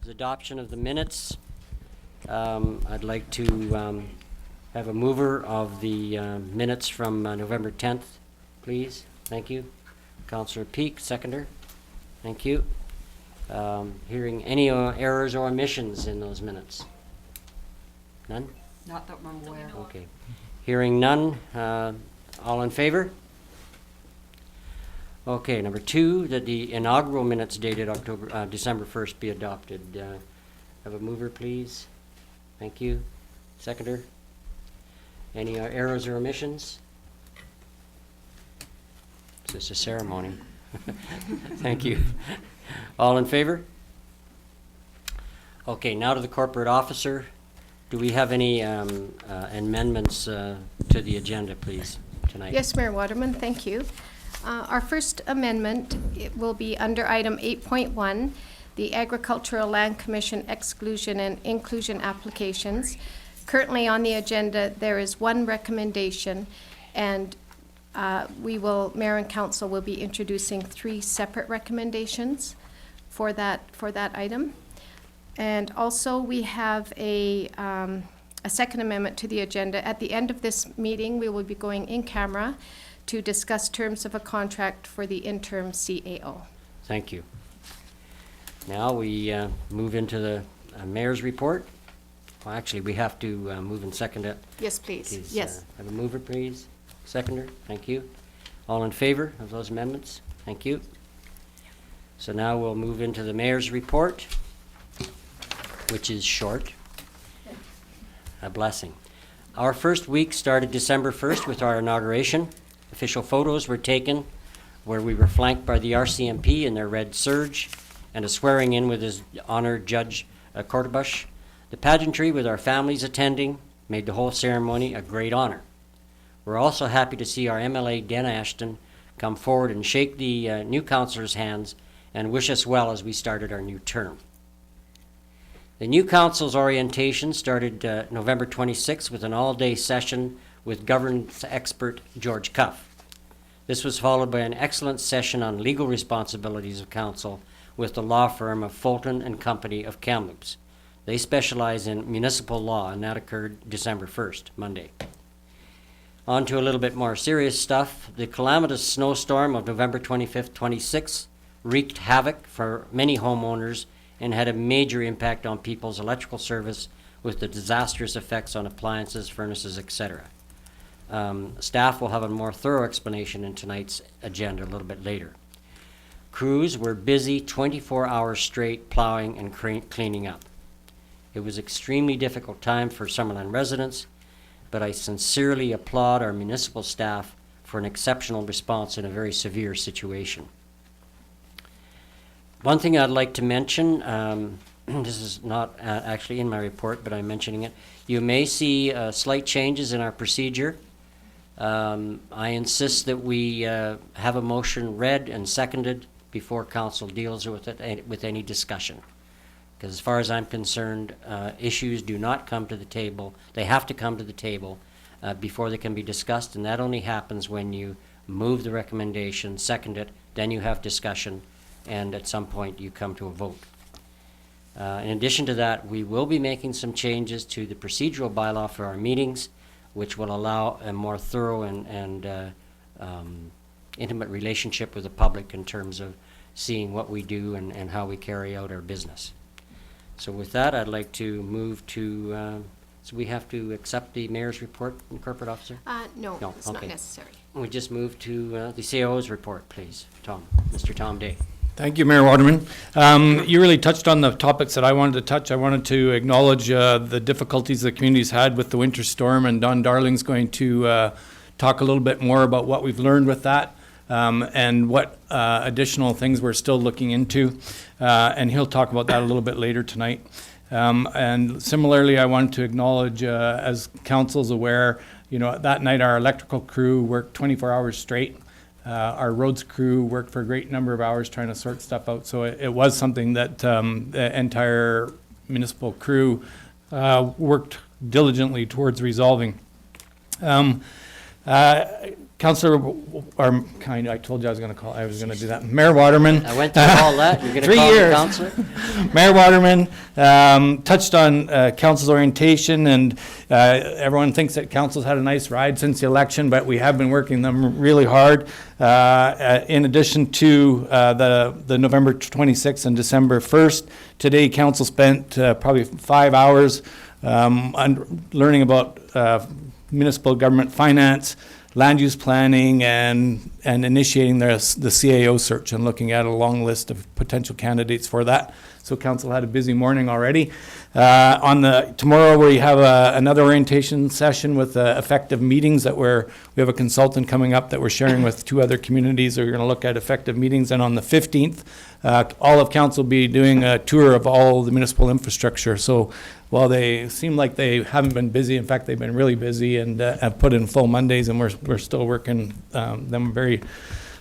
is adoption of the minutes. I'd like to have a mover of the minutes from November 10th, please. Thank you. Councillor Peak, seconder. Thank you. Hearing any errors or omissions in those minutes? None? Not that I'm aware. Okay. Hearing none, all in favor? Okay, number 2, that the inaugural minutes dated December 1st be adopted. Have a mover, please. Thank you. Seconder. Any errors or omissions? It's just a ceremony. Thank you. All in favor? Okay, now to the corporate officer. Do we have any amendments to the agenda, please, tonight? Yes, Mayor Waterman, thank you. Our first amendment, it will be under item 8.1, the Agricultural Land Commission exclusion and inclusion applications. Currently on the agenda, there is one recommendation, and Mayor and Council will be introducing 3 separate recommendations for that item. And also we have a second amendment to the agenda. At the end of this meeting, we will be going in camera to discuss terms of a contract for the interim CAO. Thank you. Now we move into the mayor's report. Well, actually, we have to move and second it. Yes, please. Please, Yes. have a mover, please. Seconder, thank you. All in favor of those amendments? Thank you. So now we'll move into the mayor's report, which is short. A blessing. Our first week started December 1st with our inauguration. Official photos were taken where we were flanked by the RCMP in their red serge and a swearing in with His Honor Judge Kortebusch. The pageantry with our families attending made the whole ceremony a great honor. We're also happy to see our MLA Den Ashton come forward and shake the new councillors' hands and wish us well as we started our new term. The new council's orientation started November 26th with an all-day session with governance expert George Cuff. This was followed by an excellent session on legal responsibilities of council with the law firm of Fulton and Company of Kamloops. They specialize in municipal law, and that occurred December 1st, Monday. On to a little bit more serious stuff. The calamitous snowstorm of November 25th, 26th wreaked havoc for many homeowners and had a major impact on people's electrical service with the disastrous effects on appliances, furnaces, etc. Staff will have a more thorough explanation in tonight's agenda a little bit later. Crews were busy 24 hours straight plowing and cleaning up. It was an extremely difficult time for Summerland residents, but I sincerely applaud our municipal staff for an exceptional response in a very severe situation. One thing I'd like to mention, this is not actually in my report, but I'm mentioning it. You may see slight changes in our procedure. I insist that we have a motion read and seconded before council deals with it with any discussion. Because as far as I'm concerned, issues do not come to the table. They have to come to the table before they can be discussed, and that only happens when you move the recommendation, second it, then you have discussion, and at some point you come to a vote. In addition to that, we will be making some changes to the procedural bylaw for our meetings, which will allow a more thorough and intimate relationship with the public in terms of seeing what we do and how we carry out our business. So with that, I'd like to move to, so we have to accept the mayor's report, corporate officer? No, No, it's okay. not necessary. We just move to the CAO's report, please. Mr. Tom Day. Thank you, Mayor Waterman. You really touched on the topics that I wanted to touch. I wanted to acknowledge the difficulties the community's had with the winter storm, and Don Darling's going to talk a little bit more about what we've learned with that and what additional things we're still looking into. And he'll talk about that a little bit later tonight. And similarly, I wanted to acknowledge, as council's aware, that night our electrical crew worked 24 hours straight. Our roads crew worked for a great number of hours trying to sort stuff out. So it was something that the entire municipal crew worked diligently towards resolving. Councillor or kind, I told you I was gonna do that. Mayor Waterman. I went through all that. You're going to 3 call the years. counselor? Mayor Waterman touched on council's orientation, and everyone thinks that council's had a nice ride since the election, but we have been working them really hard. In addition to the November 26th and December 1st, today council spent probably 5 hours learning about municipal government finance, land use planning, and initiating the CAO search and looking at a long list of potential candidates for that. So council had a busy morning already. Tomorrow we have another orientation session with effective meetings we have a consultant coming up that we're sharing with 2 other communities. We're going to look at effective meetings, and on the 15th, all of council will be doing a tour of all the municipal infrastructure. So while they seem like they haven't been busy, in fact, they've been really busy and have put in full Mondays, and we're still working them very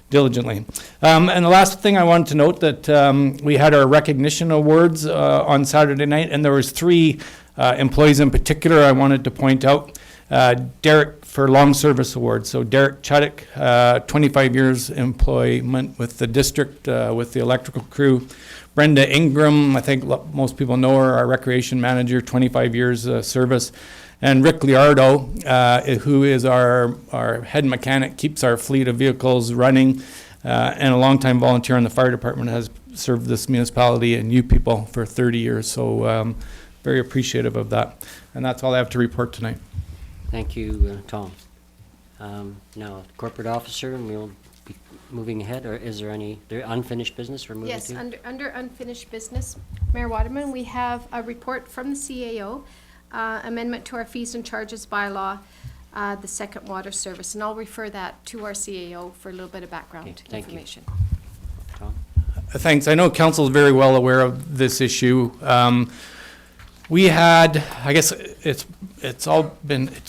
diligently. And the last thing I wanted to note that we had our recognition awards on Saturday night, and there was 3 employees in particular I wanted to point out. Derek for Long Service Award. So Derek Chuddick, 25 years employment with the district, with the electrical crew. Brenda Ingram, I think most people know her, our recreation manager, 25 years service. And Rick Liardo, who is our head mechanic, keeps our fleet of vehicles running, and a longtime volunteer in the fire department, has served this municipality and you people for 30 years. So very appreciative of that. And that's all I have to report tonight. Thank you, Tom. Now, corporate officer, and we'll be moving ahead, or is there any unfinished business we're moving Yes, to? under unfinished business, Mayor Waterman, we have a report from the CAO, amendment to our fees and charges bylaw, the second water service, and I'll refer that to our CAO for a little bit of background Okay, thank you. information. Tom? Thanks. I know council is very well aware of this issue. We had, I guess it's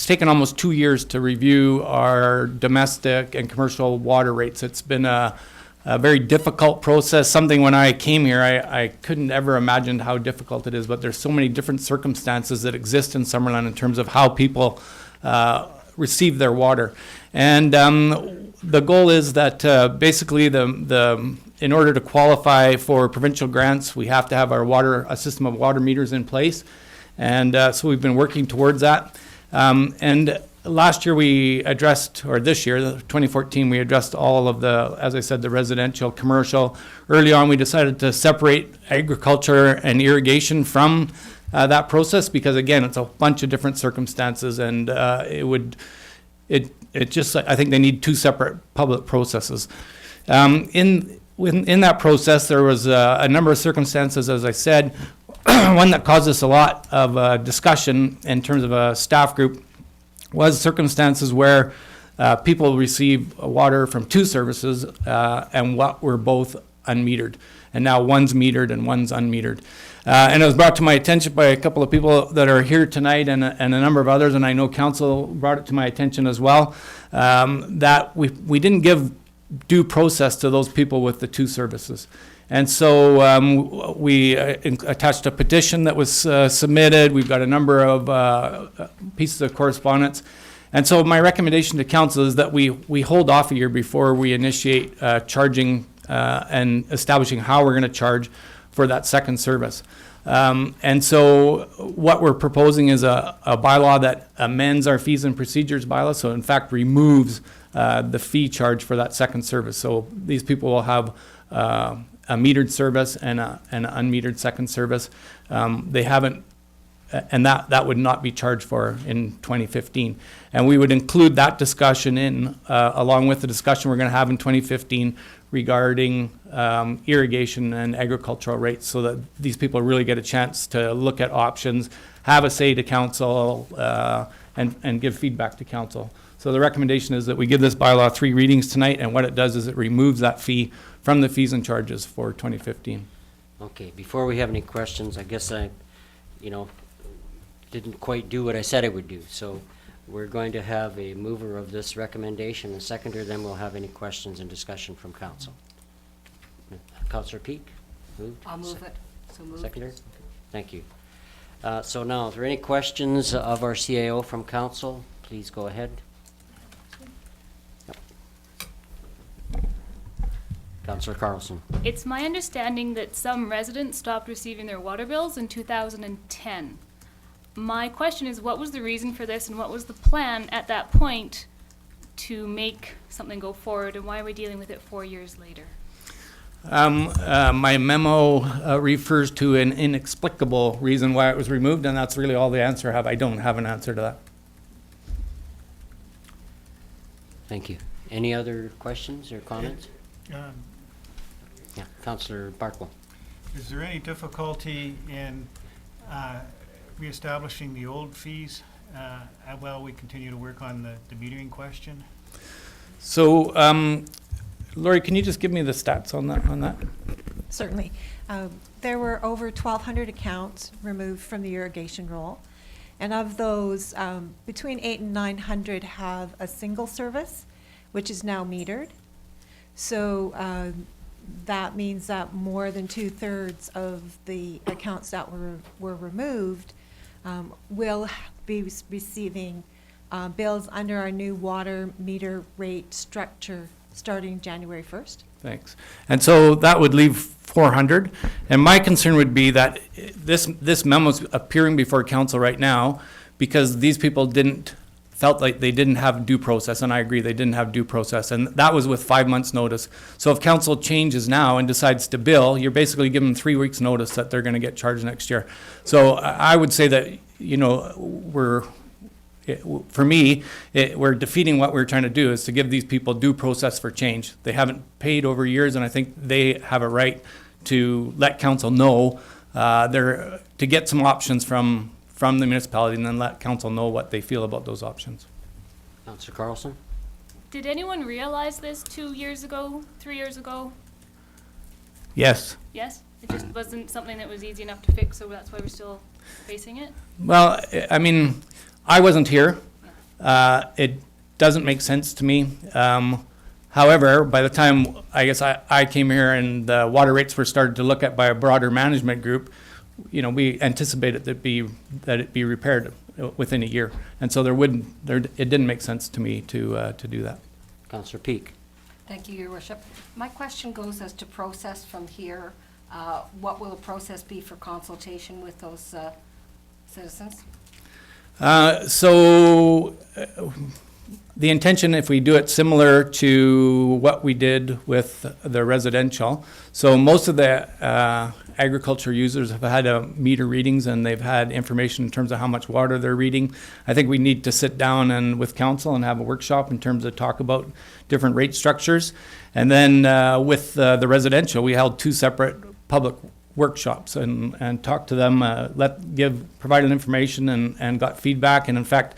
taken almost 2 years to review our domestic and commercial water rates. It's been a very difficult process, something when I came here, I couldn't ever imagine how difficult it is, but there's so many different circumstances that exist in Summerland in terms of how people receive their water. And the goal is that basically in order to qualify for provincial grants, we have to have a system of water meters in place. And so we've been working towards that. And last year this year, 2014, we addressed all of as I said, the residential, commercial. Early on, we decided to separate agriculture and irrigation from that process because, again, it's a bunch of different circumstances, and I think they need 2 separate public processes. In that process, there was a number of circumstances, as I said. One that caused us a lot of discussion in terms of a staff group was circumstances where people receive water from 2 services and what were both unmetered. And now one's metered and one's unmetered. And it was brought to my attention by a couple of people that are here tonight and a number of others, and I know council brought it to my attention as well, that we didn't give due process to those people with the 2 services. And so we attached a petition that was submitted. We've got a number of pieces of correspondence. And so my recommendation to council is that we hold off a year before we initiate charging and establishing how we're going to charge for that second service. And so what we're proposing is a bylaw that amends our fees and procedures bylaw, so in fact removes the fee charge for that second service. So these people will have a metered service and an unmetered second service. They haven't, and that would not be charged for in 2015. And we would include that discussion in, along with the discussion we're going to have in 2015 regarding irrigation and agricultural rates, so that these people really get a chance to look at options, have a say to council, and give feedback to council. So the recommendation is that we give this bylaw 3 readings tonight, and what it does is it removes that fee from the fees and charges for 2015. Okay, before we have any questions, I guess I didn't quite do what I said I would do. So we're going to have a mover of this recommendation and seconder, then we'll have any questions and discussion from council. Councillor Peak, moved? I'll move it. So moved. Seconder? Okay, thank you. So now, is there any questions of our CAO from council? Please go ahead. Yep. Councillor Carlson. It's my understanding that some residents stopped receiving their water bills in 2010. My question is, what was the reason for this, and what was the plan at that point to make something go forward, and why are we dealing with it 4 years later? My memo refers to an inexplicable reason why it was removed, and that's really all the answer I have. I don't have an answer to that. Thank you. Any other questions or comments? Yeah, Councillor Barkle. Is there any difficulty in reestablishing the old fees while we continue to work on the metering question? So, Lori, can you just give me the stats on that? Certainly. There were over 1,200 accounts removed from the irrigation roll. And of those, between 800 and 900 have a single service, which is now metered. So that means that more than 2/3 of the accounts that were removed will be receiving bills under our new water meter rate structure starting January 1st. Thanks. And so that would leave 400. And my concern would be that this memo's appearing before council right now because these people felt like they didn't have due process, and I agree, they didn't have due process, and that was with 5 months' notice. So if council changes now and decides to bill, you're basically giving them 3 weeks' notice that they're going to get charged next year. So I would say that, for me, we're defeating what we're trying to do, is to give these people due process for change. They haven't paid over years, and I think they have a right to let council know to get some options from the municipality, and then let council know what they feel about those options. Councillor Carlson. Did anyone realize this 2 years ago, 3 years ago? Yes. Yes? It just wasn't something that was easy enough to fix, so that's why we're still facing it? Well, I mean, I wasn't here. It doesn't make sense to me. However, by the time I came here and the water rates were started to look at by a broader management group, we anticipated that it be repaired within a year, and so it didn't make sense to me to do that. Councillor Peak. Thank you, Your Worship. My question goes as to process from here. What will the process be for consultation with those citizens? The intention, if we do it similar to what we did with the residential, so most of the agriculture users have had meter readings, and they've had information in terms of how much water they're reading. I think we need to sit down and with council and have a workshop in terms of talk about different rate structures. And then with the residential, we held 2 separate public workshops and talked to them, provided information and got feedback. And in fact,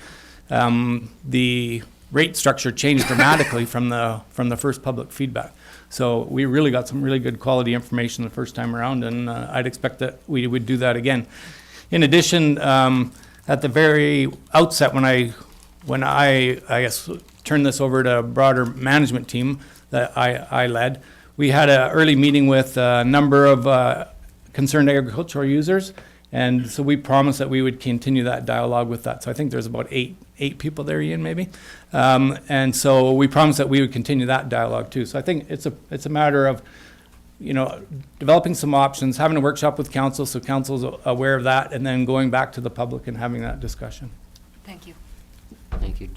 the rate structure changed dramatically from the first public feedback. So we really got some really good quality information the first time around, and I'd expect that we would do that again. In addition, at the very outset, when I guess turned this over to a broader management team that I led, we had an early meeting with a number of concerned agricultural users, and so we promised that we would continue that dialogue with that. So I think there's about eight people there, Ian, maybe, and so we promised that we would continue that dialogue too. So I think it's a matter of developing some options, having a workshop with council so council's aware of that, and then going back to the public and having that discussion. Thank you. Thank you.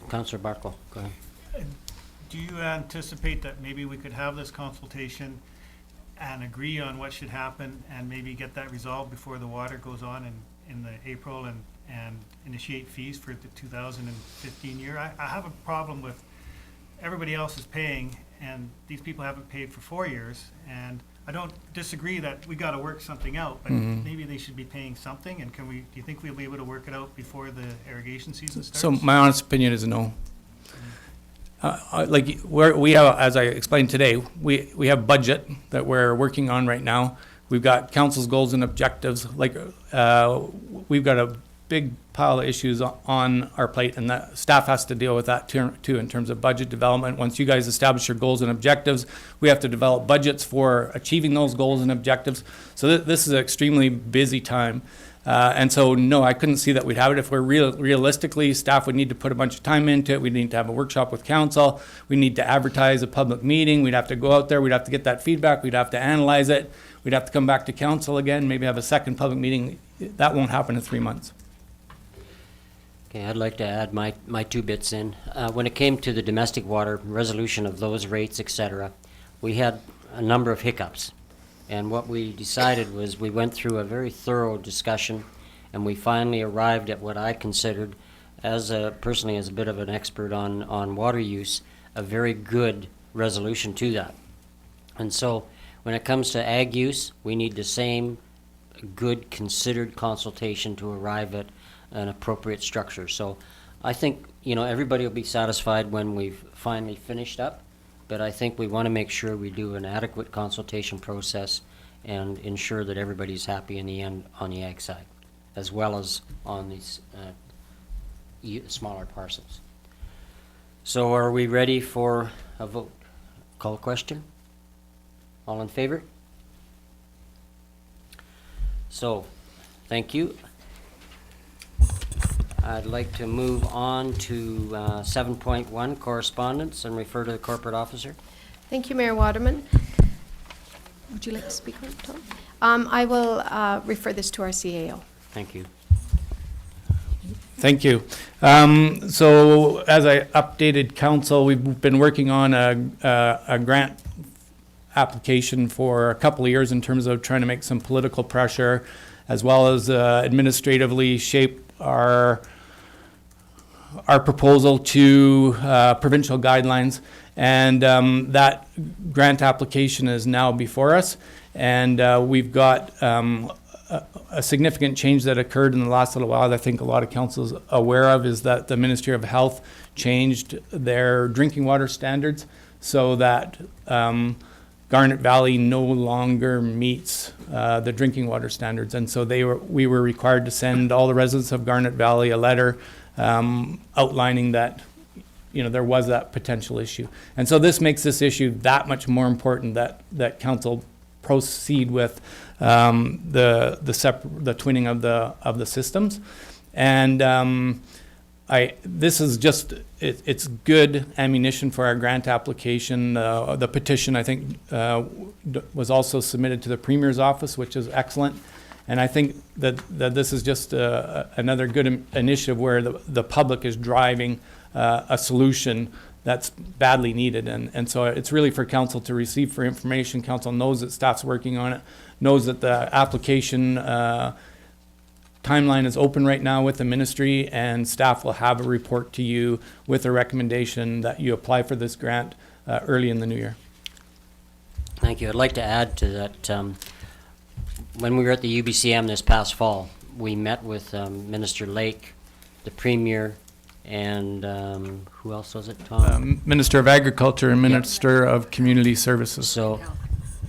Councillor Barkle, go ahead. Do you anticipate that maybe we could have this consultation and agree on what should happen and maybe get that resolved before the water goes on in the April and initiate fees for the 2015 year? I have a problem with everybody else is paying and these people haven't paid for 4 years, and I don't disagree that we got to work something out, but maybe they should be paying something. And do you think we'll be able to work it out before the irrigation season starts? So my honest opinion is no. We have, as I explained today, we have budget that we're working on right now. We've got council's goals and objectives. We've got a big pile of issues on our plate, and that staff has to deal with that too in terms of budget development. Once you guys establish your goals and objectives, we have to develop budgets for achieving those goals and objectives. So this is an extremely busy time. And so, no, I couldn't see that we'd have it. If we're realistically, staff would need to put a bunch of time into it. We'd need to have a workshop with council. We need to advertise a public meeting. We'd have to go out there. We'd have to get that feedback. We'd have to analyze it. We'd have to come back to council again, maybe have a second public meeting. That won't happen in 3 months. Okay, I'd like to add my 2 bits in. When it came to the domestic water resolution of those rates, et cetera, we had a number of hiccups. And what we decided was we went through a very thorough discussion, and we finally arrived at what I considered, personally as a bit of an expert on water use, a very good resolution to that. And so when it comes to ag use, we need the same good considered consultation to arrive at an appropriate structure. So I think, everybody will be satisfied when we've finally finished up, but I think we want to make sure we do an adequate consultation process and ensure that everybody's happy in the end on the ag side, as well as on these smaller parcels. So are we ready for a vote? Call question? All in favor? So, thank you. I'd like to move on to 7.1, correspondence, and refer to the corporate officer. Thank you, Mayor Waterman. Would you like to speak on it, Tom? I will refer this to our CAO. Thank you. Thank you. So as I updated council, we've been working on a grant application for a couple of years in terms of trying to make some political pressure, as well as administratively shape our proposal to provincial guidelines. And that grant application is now before us. And we've got a significant change that occurred in the last little while that I think a lot of council's aware of, is that the Ministry of Health changed their drinking water standards so that Garnet Valley no longer meets the drinking water standards. And so we were required to send all the residents of Garnet Valley a letter outlining that there was that potential issue. And so this makes this issue that much more important that council proceed with the twinning of the systems. And this is just, it's good ammunition for our grant application. The petition, I think, was also submitted to the Premier's office, which is excellent. And I think that this is just another good initiative where the public is driving a solution that's badly needed. And so it's really for council to receive for information. Council knows that staff's working on it, knows that the application timeline is open right now with the ministry, and staff will have a report to you with a recommendation that you apply for this grant early in the new year. Thank you. I'd like to add to that. When we were at the UBCM this past fall, we met with Minister Lake, the Premier, and who else was it, Tom? Minister of Agriculture and Minister of Community Services. So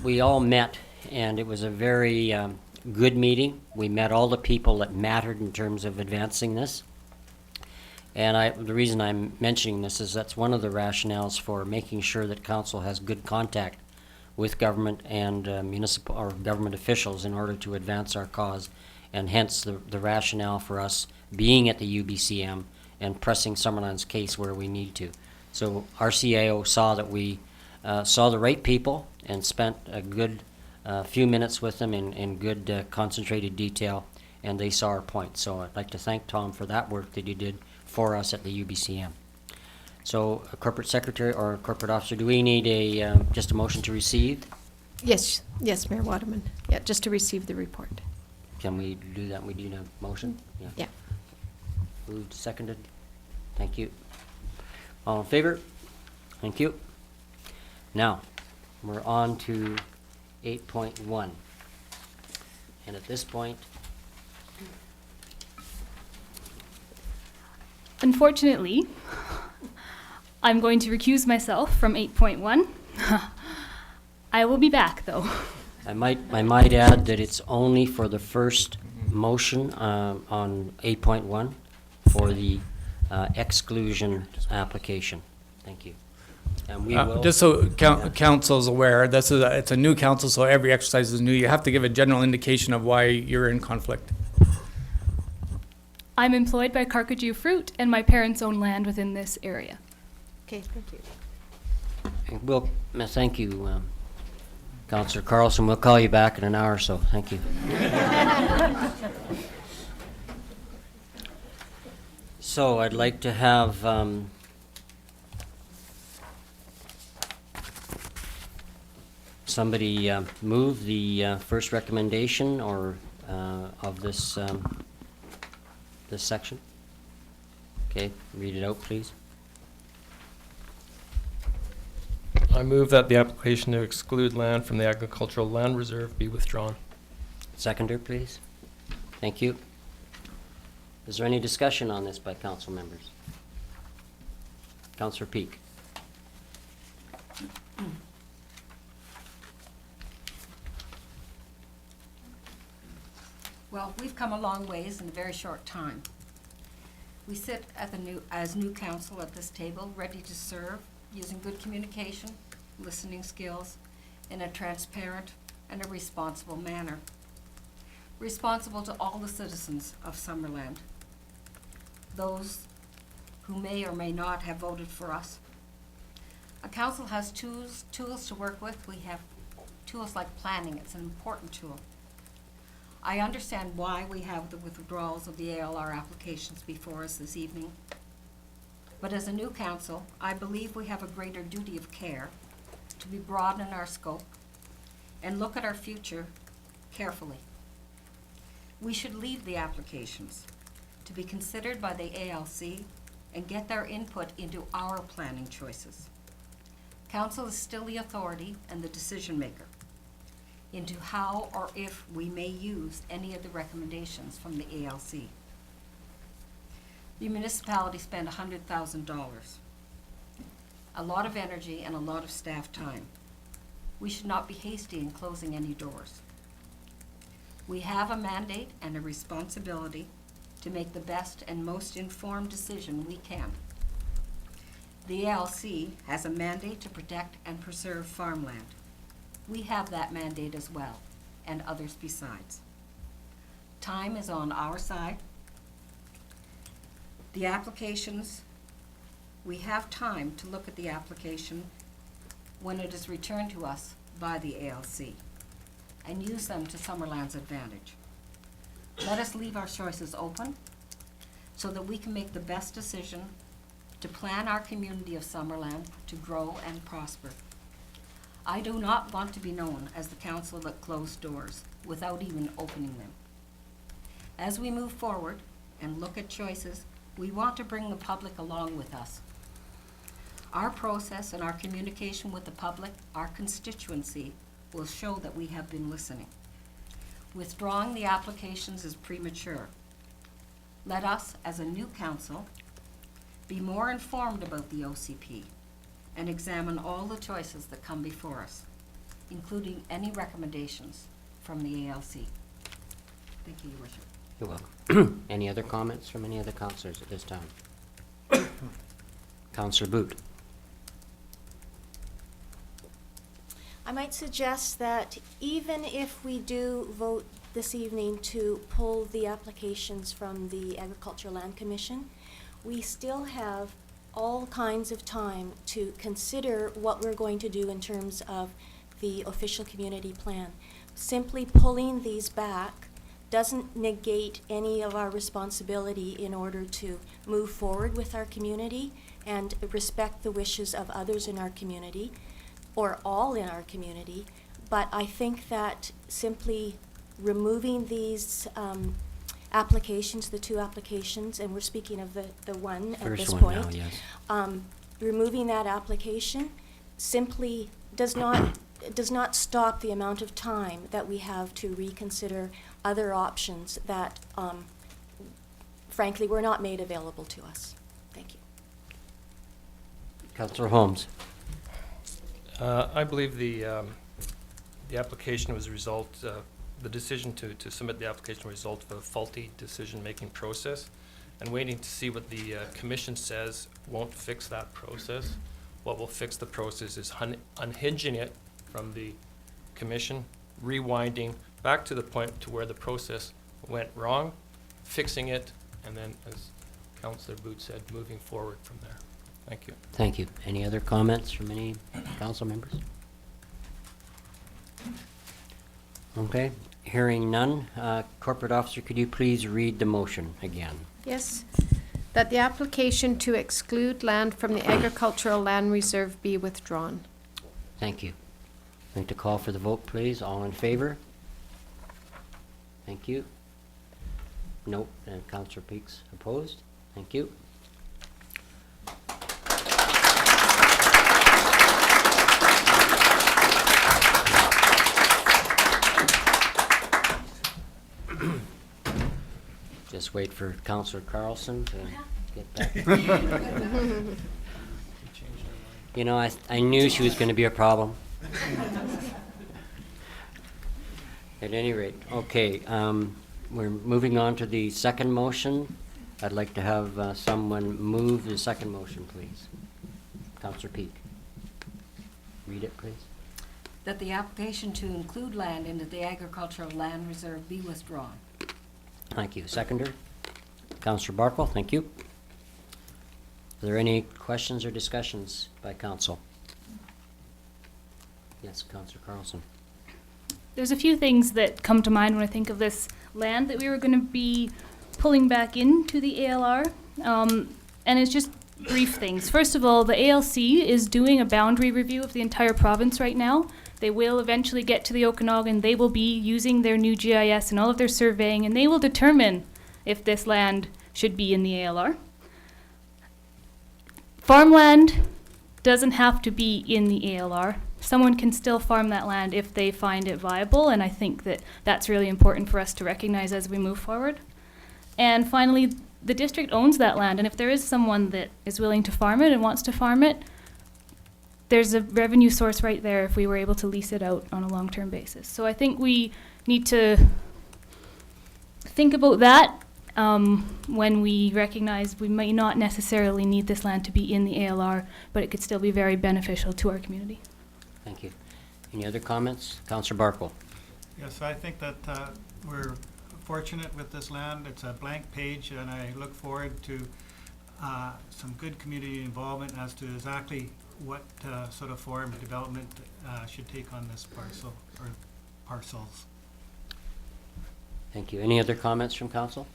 we all met, and it was a very good meeting. We met all the people that mattered in terms of advancing this. And the reason I'm mentioning this is that's one of the rationales for making sure that council has good contact with government and municipal or government officials in order to advance our cause, and hence the rationale for us being at the UBCM and pressing Summerland's case where we need to. So our CAO saw that we saw the right people and spent a good few minutes with them in good concentrated detail, and they saw our point. So I'd like to thank Tom for that work that he did for us at the UBCM. So a corporate secretary or a corporate officer, do we need just a motion to receive? Yes, Mayor Waterman. Yeah, just to receive the report. Can we do that? We need a motion? Yeah. Moved, seconded. Thank you. All in favor? Thank you. Now, we're on to 8.1. And at this point, Unfortunately, I'm going to recuse myself from 8.1. I will be back, though. I might add that it's only for the first motion on 8.1 for the exclusion application. Thank you. And we will. Just so council's aware, it's a new council, so every exercise is new. You have to give a general indication of why you're in conflict. I'm employed by Carcajou Fruit, and my parents own land within this area. Okay, thank you. We'll, thank you, Councillor Carlson. We'll call you back in an hour or so. Thank you. So I'd like to have somebody move the first recommendation or of this this section. Okay, read it out, please. I move that the application to exclude land from the agricultural land reserve be withdrawn. Seconder, please. Thank you. Is there any discussion on this by council members? Councillor Peak. Well, we've come a long ways in a very short time. We sit at as new council at this table, ready to serve, using good communication, listening skills, in a transparent and a responsible manner. Responsible to all the citizens of Summerland, those who may or may not have voted for us. A council has tools to work with. We have tools like planning. It's an important tool. I understand why we have the withdrawals of the ALR applications before us this evening. But as a new council, I believe we have a greater duty of care to be broad in our scope and look at our future carefully. We should leave the applications to be considered by the ALC and get their input into our planning choices. Council is still the authority and the decision maker into how or if we may use any of the recommendations from the ALC. The municipality spent $100,000, a lot of energy and a lot of staff time. We should not be hasty in closing any doors. We have a mandate and a responsibility to make the best and most informed decision we can. The ALC has a mandate to protect and preserve farmland. We have that mandate as well, and others besides. Time is on our side. The applications, we have time to look at the application when it is returned to us by the ALC and use them to Summerland's advantage. Let us leave our choices open so that we can make the best decision to plan our community of Summerland to grow and prosper. I do not want to be known as the council that closed doors without even opening them. As we move forward and look at choices, we want to bring the public along with us. Our process and our communication with the public, our constituency, will show that we have been listening. Withdrawing the applications is premature. Let us, as a new council, be more informed about the OCP and examine all the choices that come before us, including any recommendations from the ALC. Thank you, Your Worship. You're welcome. Any other comments from any other councillors at this time? Councillor Boot. I might suggest that even if we do vote this evening to pull the applications from the Agricultural Land Commission, we still have all kinds of time to consider what we're going to do in terms of the official community plan. Simply pulling these back doesn't negate any of our responsibility in order to move forward with our community and respect the wishes of others in our community, or all in our community. But I think that simply removing these applications, the two applications, and we're speaking of the one at this First point. one now, yes. Removing that application simply does not stop the amount of time that we have to reconsider other options that, frankly, were not made available to us. Thank you. Councillor Holmes. I believe the application was a result, the decision to submit the application was a result of a faulty decision-making process, and waiting to see what the commission says won't fix that process. What will fix the process is unhinging it from the commission, rewinding back to the point to where the process went wrong, fixing it, and then, as Councillor Booth said, moving forward from there. Thank you. Thank you. Any other comments from any council members? Okay, hearing none. Corporate Officer, could you please read the motion again? Yes. That the application to exclude land from the agricultural land reserve be withdrawn. Thank you. I'd like to call for the vote, please. All in favor? Thank you. Nope, and Councillor Peaks opposed. Thank you. Just wait for Councillor Carlson to get back. You know, I knew she was going to be a problem. At any rate, okay, we're moving on to the second motion. I'd like to have someone move the second motion, please. Councillor Peak. Read it, please. That the application to include land into the agricultural land reserve be withdrawn. Thank you. Seconder? Councillor Barkle, thank you. Are there any questions or discussions by council? Yes, Councillor Carlson. There's a few things that come to mind when I think of this land that we were going to be pulling back into the ALR. And it's just brief things. First of all, the ALC is doing a boundary review of the entire province right now. They will eventually get to the Okanagan. They will be using their new GIS and all of their surveying, and they will determine if this land should be in the ALR. Farmland doesn't have to be in the ALR. Someone can still farm that land if they find it viable, and I think that that's really important for us to recognize as we move forward. And finally, the district owns that land, and if there is someone that is willing to farm it and wants to farm it, there's a revenue source right there if we were able to lease it out on a long-term basis. So I think we need to think about that when we recognize we may not necessarily need this land to be in the ALR, but it could still be very beneficial to our community. Thank you. Any other comments? Councillor Barkle. Yes, I think that we're fortunate with this land. It's a blank page, and I look forward to some good community involvement as to exactly what sort of form of development should take on this parcel or parcels. Thank you. Any other comments from council?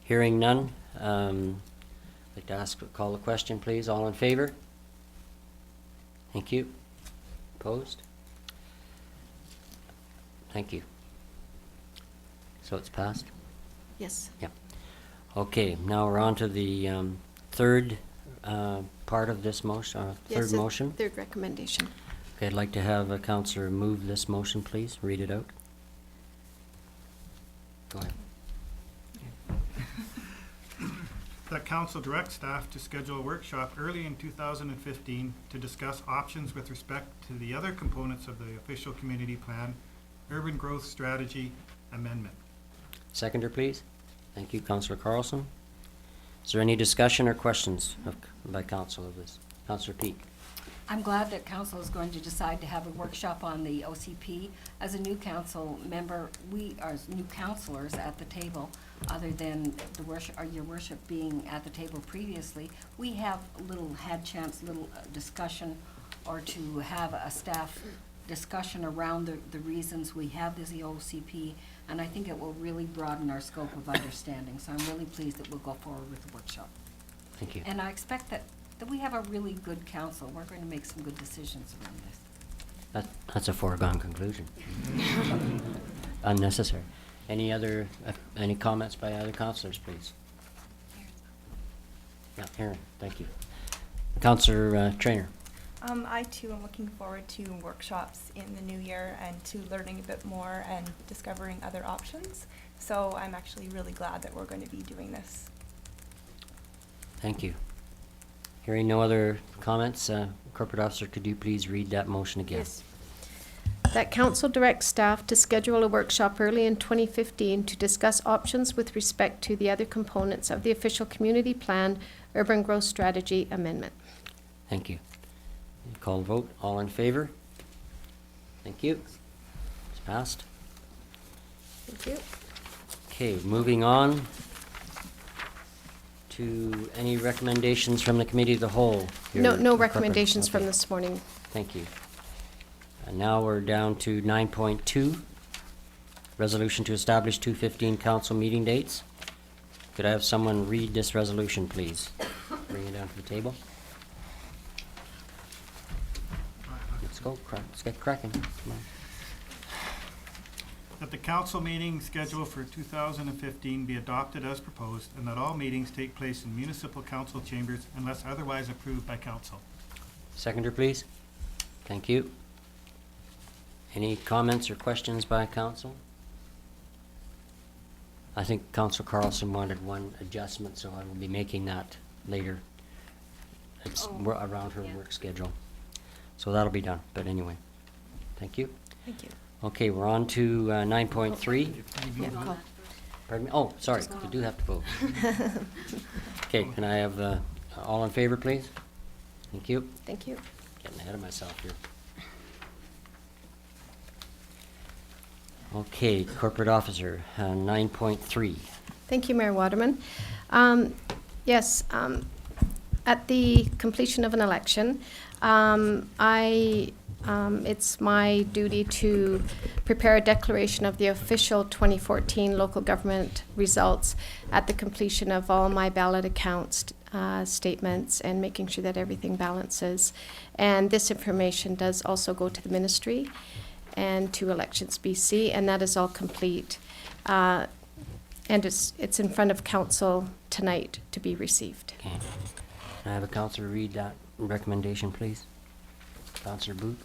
Hearing none, I'd like to call the question, please. All in favor? Thank you. Opposed? Thank you. So it's passed? Yes. Yep. Okay, now we're on to the third part of this motion, Yes, third motion. Third recommendation. Okay, I'd like to have a councillor move this motion, please. Read it out. Go ahead. That council directs staff to schedule a workshop early in 2015 to discuss options with respect to the other components of the official community plan, urban growth strategy amendment. Seconder, please. Thank you, Councillor Carlson. Is there any discussion or questions by council of this? Councillor Peak. I'm glad that council is going to decide to have a workshop on the OCP. As a new council member, we are new councillors at the table, other than the worship, or your worship being at the table previously. We have little discussion, or to have a staff discussion around the reasons we have this OCP, and I think it will really broaden our scope of understanding. So I'm really pleased that we'll go forward with the workshop. Thank you. And I expect that we have a really good council. We're going to make some good decisions around this. That's a foregone conclusion. Unnecessary. Any comments by other councillors, please? Yeah, Aaron, thank you. Councillor Trainer. I too am looking forward to workshops in the new year and to learning a bit more and discovering other options. So I'm actually really glad that we're going to be doing this. Thank you. Hearing no other comments, Corporate Officer, could you please read that motion again? Yes. That council directs staff to schedule a workshop early in 2015 to discuss options with respect to the other components of the official community plan urban growth strategy amendment. Thank you. Call the vote. All in favor? Thank you. It's passed. Thank you. Okay, moving on to any recommendations from the committee of the whole? here No in Corcoran? recommendations from Okay, this morning. Thank you. And now we're down to 9.2, resolution to establish 2:15 council meeting dates. Could I have someone read this resolution, please? Bring it down to the table. Let's go, let's get cracking. Come on. That the council meeting schedule for 2015 be adopted as proposed, and that all meetings take place in municipal council chambers unless otherwise approved by council. Seconder, please. Thank you. Any comments or questions by council? I think Council Carlson wanted one adjustment, so I will be making that later. It's around her work schedule. So that'll be done, but anyway, thank you. Thank you. Okay, we're on to 9.3. Yeah, call. Pardon me? Oh, sorry, we do have to vote. Okay, can I have all in favor, please? Thank you. Thank you. Getting ahead of myself here. Okay, corporate officer, 9.3. Thank you, Mayor Waterman. Yes, at the completion of an election, it's my duty to prepare a declaration of the official 2014 local government results at the completion of all my ballot accounts statements and making sure that everything balances. And this information does also go to the ministry and to Elections BC, and that is all complete. And it's in front of council tonight to be received. Okay. Can I have a councillor read that recommendation, please? Councillor Booth?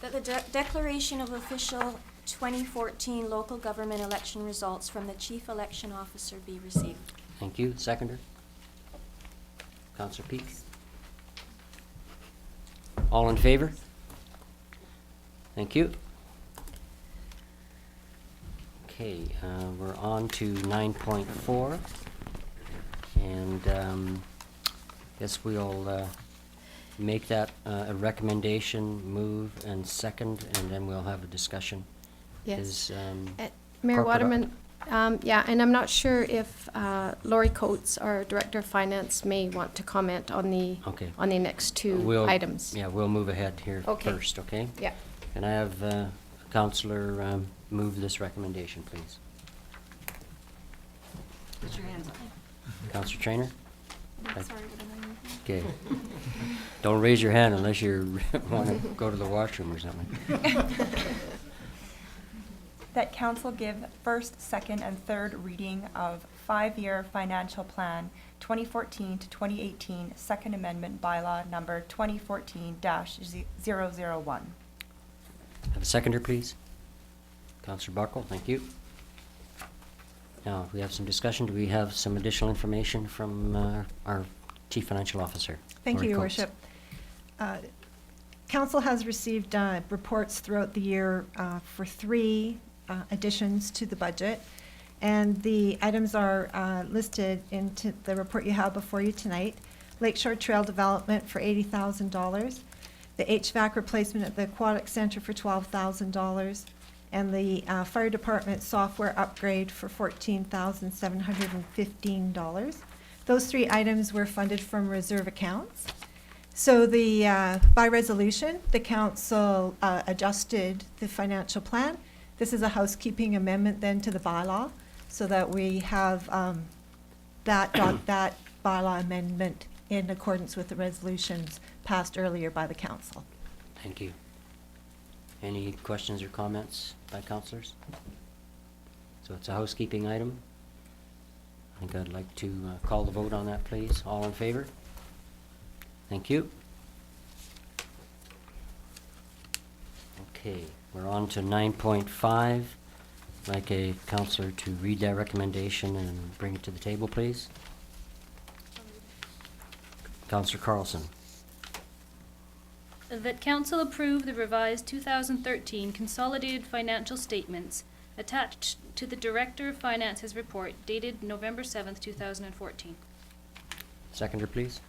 That the declaration of official 2014 local government election results from the chief election officer be received. Thank you. Seconder? Councillor Peak? All in favor? Thank you. Okay, we're on to 9.4. And guess we'll make that a recommendation, move and second, and then we'll have a discussion. Yes. Is, Mayor corporate Waterman, yeah, and I'm not sure if Lori Coates, our Director of Finance, may want to comment on the Okay. next two We'll- items. Yeah, we'll move ahead here Okay. first, okay? Yeah. Can I have a councillor move this recommendation, please? Put your hands up. Councillor Trainer? Sorry, but I'm Okay. Don't raise your hand unless you want to go to the washroom or something. that council give first, second, and third reading of 5-year financial plan 2014 to 2018, Second Amendment bylaw number 2014-001. Have a seconder, please. Councillor Buckle, thank you. Now, we have some discussion. Do we have some additional information from our Chief Financial Officer? Thank you, Lori Your Coates? Worship. Council has received reports throughout the year for 3 additions to the budget, and the items are listed into the report you have before you tonight. Lakeshore Trail Development for $80,000, the HVAC replacement at the Aquatic Center for $12,000, and the Fire Department software upgrade for $14,715. Those 3 items were funded from reserve accounts. So by resolution, the council adjusted the financial plan. This is a housekeeping amendment then to the bylaw, so that we have that bylaw amendment in accordance with the resolutions passed earlier by the council. Thank you. Any questions or comments by councillors? So it's a housekeeping item. I think I'd like to call the vote on that, please. All in favor? Thank you. Okay, we're on to 9.5. I'd like a councillor to read that recommendation and bring it to the table, please. Councillor Carlson. That council approve the revised 2013 consolidated financial statements attached to the Director of Finance's report dated November 7th, 2014. Seconder, please.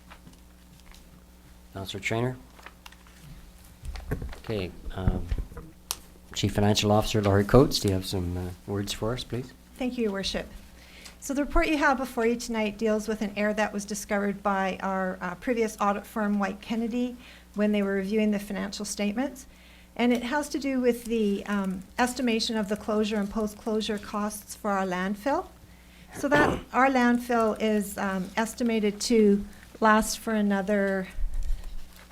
Councillor Trainer. Okay, Chief Financial Officer Laurie Coates, do you have some words for us, please? Thank you, Your Worship. So the report you have before you tonight deals with an error that was discovered by our previous audit firm, White Kennedy, when they were reviewing the financial statements. And it has to do with the estimation of the closure and post-closure costs for our landfill. So that our landfill is estimated to last for another,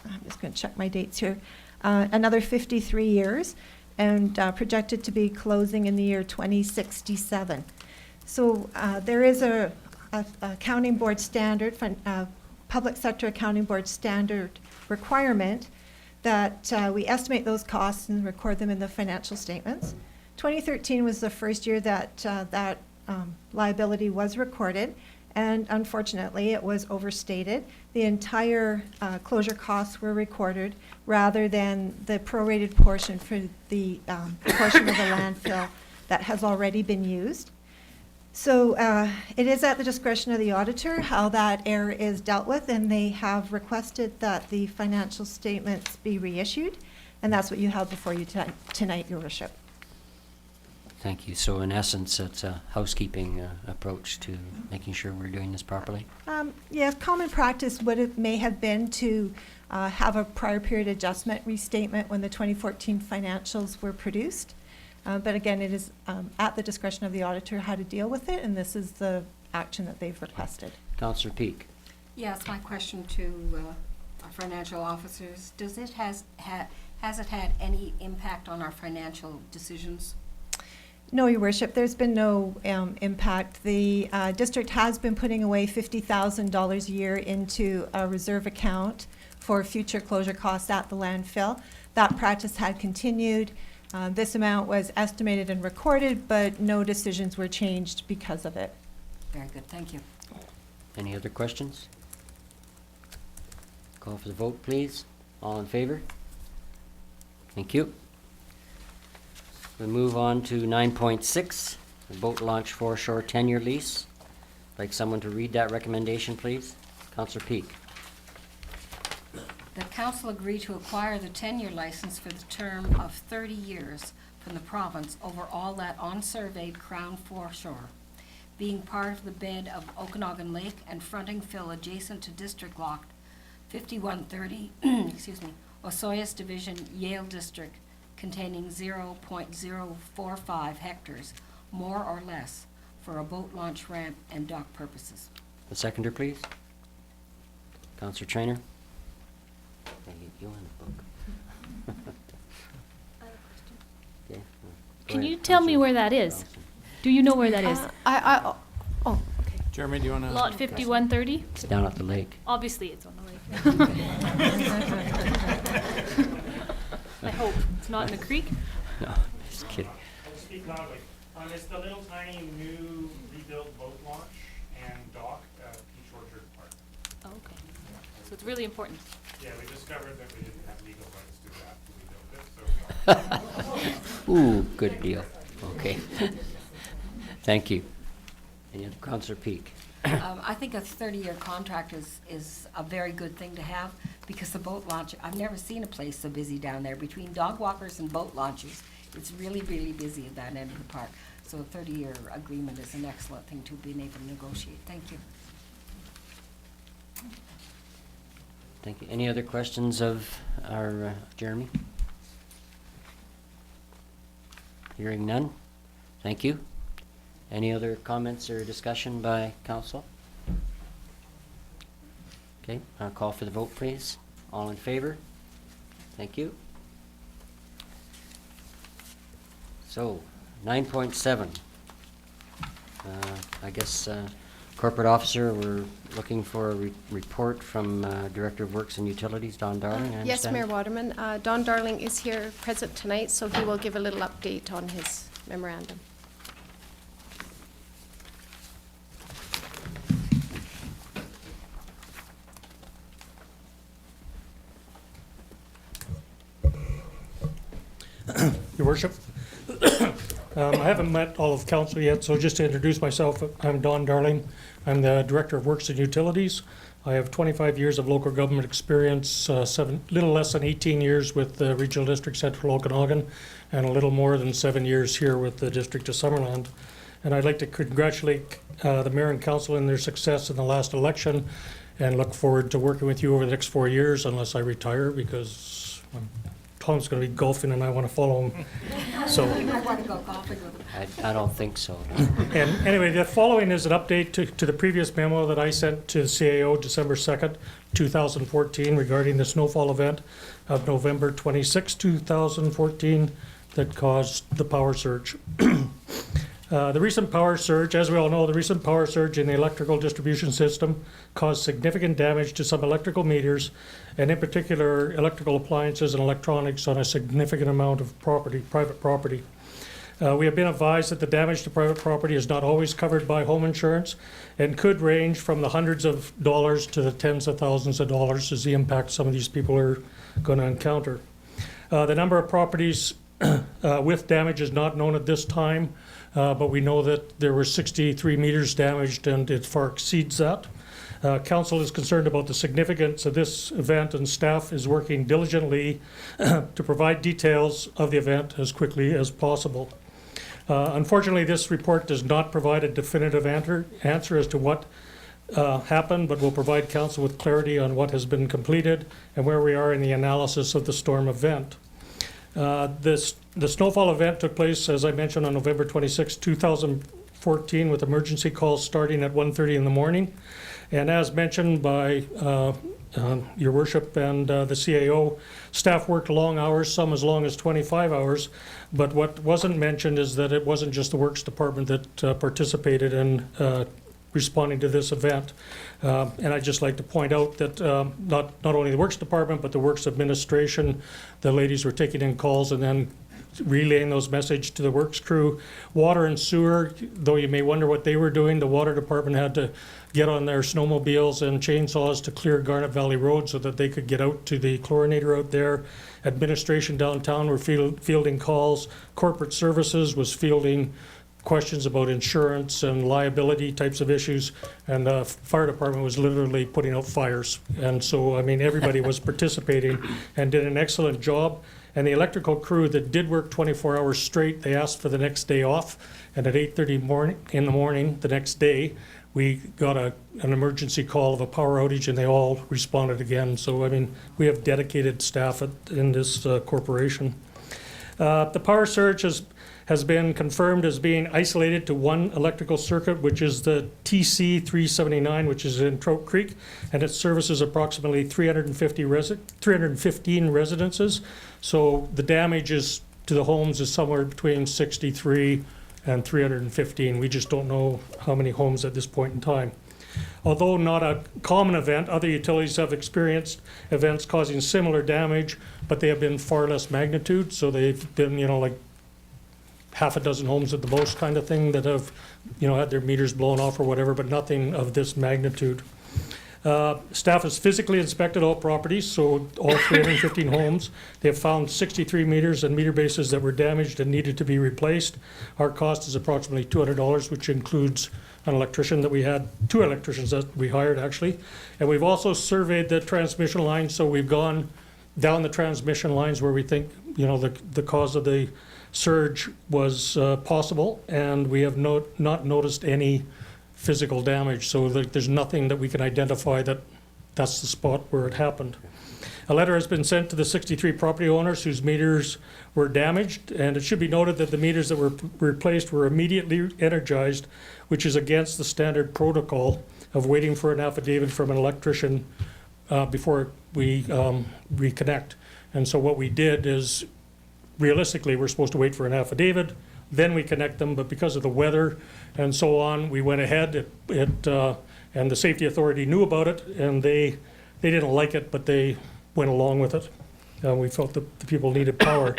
I'm just going to check my dates here, another 53 years, and projected to be closing in the year 2067. So there is a accounting board standard, public sector accounting board standard requirement that we estimate those costs and record them in the financial statements. 2013 was the first year that that liability was recorded, and unfortunately it was overstated. The entire closure costs were recorded rather than the prorated portion for the portion of the landfill that has already been used. So it is at the discretion of the auditor how that error is dealt with, and they have requested that the financial statements be reissued, and that's what you have before you tonight, Your Worship. Thank you. So in essence, it's a housekeeping approach to making sure we're doing this properly? Yes, common practice may have been to have a prior period adjustment restatement when the 2014 financials were produced. But again, it is at the discretion of the auditor how to deal with it, and this is the action that they've requested. Councillor Peak. Yes, my question to our financial officers, has it had any impact on our financial decisions? No, Your Worship, there's been no impact. The district has been putting away $50,000 a year into a reserve account for future closure costs at the landfill. That practice had continued. This amount was estimated and recorded, but no decisions were changed because of it. Very good, thank you. Any other questions? Call for the vote, please. All in favor? Thank you. We'll move on to 9.6, the boat launch foreshore 10-year lease. I'd like someone to read that recommendation, please. Councillor Peak. The council agreed to acquire the 10-year license for the term of 30 years from the province over all that unsurveyed Crown foreshore, being part of the bed of Okanagan Lake and fronting fill adjacent to District Lock 5130, excuse me, Osoyoos Division, Yale District, containing 0.045 hectares, more or less, for a boat launch ramp and dock purposes. The seconder, please. Councillor Traynor. I get you on the book. Okay. Go Can ahead, you tell me Councillor where that is? Carlson. Do you know where that is? Oh, okay. Jeremy, do you want to? Lot 5130? It's down at the lake. Obviously, it's on the lake. I hope it's not in the creek. No, just kidding. Speak loudly. It's the little tiny new rebuilt boat launch and dock at Peach Orchard Park. Oh, okay. So it's really important. Yeah, we discovered that we didn't have legal rights to that when we built it, so. Ooh, good deal. Okay. Thank you. Any other? Councillor Peak. I think a 30-year contract is a very good thing to have, because the boat launch, I've never seen a place so busy down there. Between dog walkers and boat launches, it's really, really busy at that end of the park. So a 30-year agreement is an excellent thing to be able to negotiate. Thank you. Thank you. Any other questions of our Jeremy? Hearing none. Thank you. Any other comments or discussion by council? Okay, I'll call for the vote, please. All in favor? Thank you. So, 9.7. I guess corporate officer, we're looking for a report from Director of Works and Utilities, Don Darling, I Yes, understand? Mayor Waterman. Don Darling is here present tonight, so he will give a little update on his memorandum. Your Worship, I haven't met all of council yet, so just to introduce myself, I'm Don Darling. I'm the Director of Works and Utilities. I have 25 years of local government experience, little less than 18 years with the Regional District Central Okanagan, and a little more than 7 years here with the District of Summerland. And I'd like to congratulate the Mayor and Council in their success in the last election, and look forward to working with you over the next 4 years, unless I retire, because Tom's going to be golfing and I want to follow him. So. I want to go golfing with them. I don't think so. No. And anyway, the following is an update to the previous memo that I sent to the CAO December 2nd, 2014 regarding the snowfall event of November 26, 2014 that caused the power surge. The recent power surge, as we all know, the recent power surge in the electrical distribution system caused significant damage to some electrical meters, and in particular, electrical appliances and electronics on a significant amount of property, private property. We have been advised that the damage to private property is not always covered by home insurance and could range from the hundreds of dollars to the tens of thousands of dollars is the impact some of these people are going to encounter. The number of properties with damage is not known at this time, but we know that there were 63 meters damaged and it far exceeds that. Council is concerned about the significance of this event, and staff is working diligently to provide details of the event as quickly as possible. Unfortunately, this report does not provide a definitive answer as to what happened, but will provide Council with clarity on what has been completed and where we are in the analysis of the storm event. The snowfall event took place, as I mentioned, on November 26, 2014, with emergency calls starting at 1:30 in the morning. And as mentioned by Your Worship and the CAO, staff worked long hours, some as long as 25 hours. But what wasn't mentioned is that it wasn't just the Works Department that participated in responding to this event. And I'd just like to point out that not only the Works Department, but the Works Administration, the ladies were taking in calls and then relaying those messages to the Works crew. Water and sewer, though you may wonder what they were doing, the Water Department had to get on their snowmobiles and chainsaws to clear Garnet Valley Road so that they could get out to the chlorinator out there. Administration downtown were fielding calls. Corporate Services was fielding questions about insurance and liability types of issues, and the fire department was literally putting out fires. And so, I mean, everybody was participating and did an excellent job. And the electrical crew that did work 24 hours straight, they asked for the next day off. And at 8:30 in the morning the next day, we got an emergency call of a power outage, and they all responded again. So, I mean, we have dedicated staff in this corporation. The power surge has been confirmed as being isolated to one electrical circuit, which is the TC 379, which is in Trout Creek, and it services approximately 315 residences. So the damages to the homes is somewhere between 63 and 315. We just don't know how many homes at this point in time. Although not a common event, other utilities have experienced events causing similar damage, but they have been far less magnitude. So they've been, like half a dozen homes at the most kind of thing that have, had their meters blown off or whatever, but nothing of this magnitude. Staff has physically inspected all properties, so all 315 homes. They have found 63 meters and meter bases that were damaged and needed to be replaced. Our cost is approximately $200, which includes an electrician that we had, 2 electricians that we hired actually. And we've also surveyed the transmission lines, so we've gone down the transmission lines where we think, the cause of the surge was possible, and we have not noticed any physical damage. So there's nothing that we can identify that's the spot where it happened. A letter has been sent to the 63 property owners whose meters were damaged, and it should be noted that the meters that were replaced were immediately energized, which is against the standard protocol of waiting for an affidavit from an electrician before we reconnect. And so what we did is, realistically, we're supposed to wait for an affidavit, then we connect them, but because of the weather and so on, we went ahead, and the safety authority knew about it, and they didn't like it, but they went along with it. We felt that the people needed power.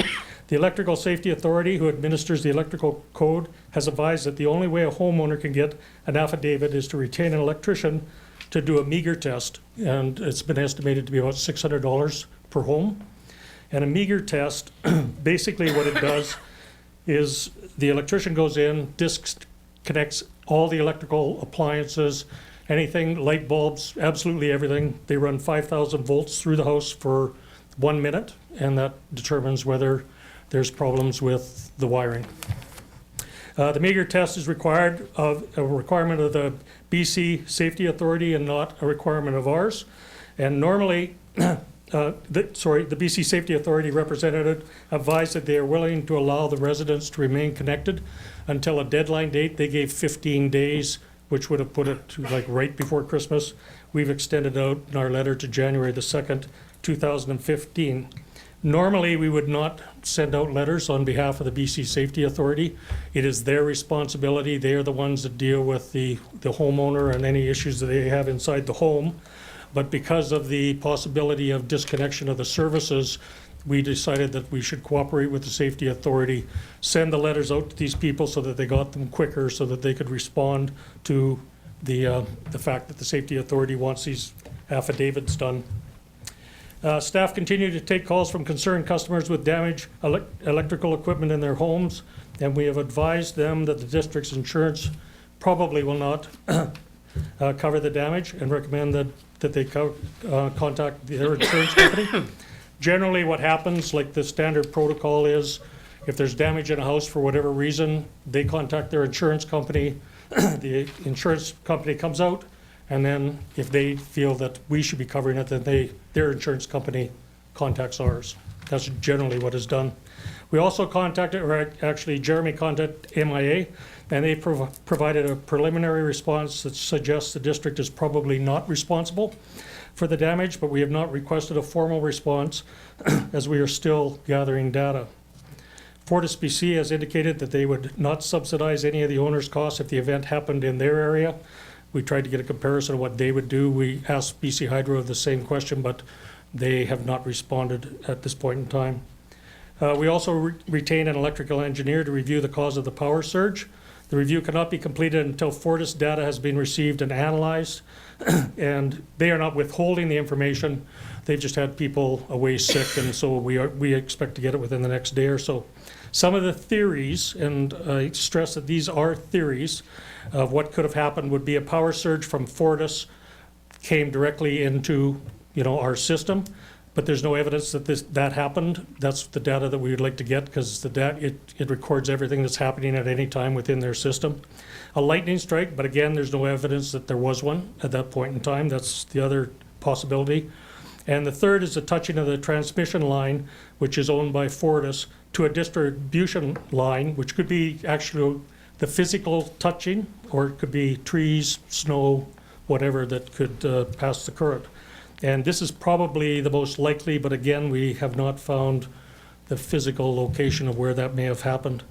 The Electrical Safety Authority, who administers the electrical code, has advised that the only way a homeowner can get an affidavit is to retain an electrician to do a meager test, and it's been estimated to be about $600 per home. And a meager test, basically what it does is the electrician goes in, disconnects all the electrical appliances, anything, light bulbs, absolutely everything. They run 5,000 volts through the house for 1 minute, and that determines whether there's problems with the wiring. The meter test is required of a requirement of the BC Safety Authority and not a requirement of ours. And normally, the BC Safety Authority representative advised that they are willing to allow the residents to remain connected until a deadline date. They gave 15 days, which would have put it to like right before Christmas. We've extended out in our letter to January the 2nd, 2015. Normally, we would not send out letters on behalf of the BC Safety Authority. It is their responsibility. They are the ones that deal with the homeowner and any issues that they have inside the home. But because of the possibility of disconnection of the services, we decided that we should cooperate with the Safety Authority, send the letters out to these people so that they got them quicker, so that they could respond to the fact that the Safety Authority wants these affidavits done. Staff continue to take calls from concerned customers with damaged electrical equipment in their homes, and we have advised them that the district's insurance probably will not cover the damage, and recommend that they contact their insurance company. Generally, what happens, like the standard protocol is, if there's damage in a house for whatever reason, they contact their insurance company. The insurance company comes out, and then if they feel that we should be covering it, then their insurance company contacts ours. That's generally what is done. We also contacted, or actually Jeremy contacted MIA, and they provided a preliminary response that suggests the district is probably not responsible for the damage, but we have not requested a formal response as we are still gathering data. Fortis BC has indicated that they would not subsidize any of the owner's costs if the event happened in their area. We tried to get a comparison of what they would do. We asked BC Hydro the same question, but they have not responded at this point in time. We also retained an electrical engineer to review the cause of the power surge. The review cannot be completed until Fortis data has been received and analyzed, and they are not withholding the information. They've just had people away sick, and so we expect to get it within the next day or so. Some of the theories, and I stress that these are theories, of what could have happened would be a power surge from Fortis came directly into our system, but there's no evidence that that happened. That's the data that we would like to get, because it records everything that's happening at any time within their system. A lightning strike, but again, there's no evidence that there was one at that point in time. That's the other possibility. And the third is the touching of the transmission line, which is owned by Fortis, to a distribution line, which could be actually the physical touching, or it could be trees, snow, whatever that could pass the current. And this is probably the most likely, but again, we have not found the physical location of where that may have happened.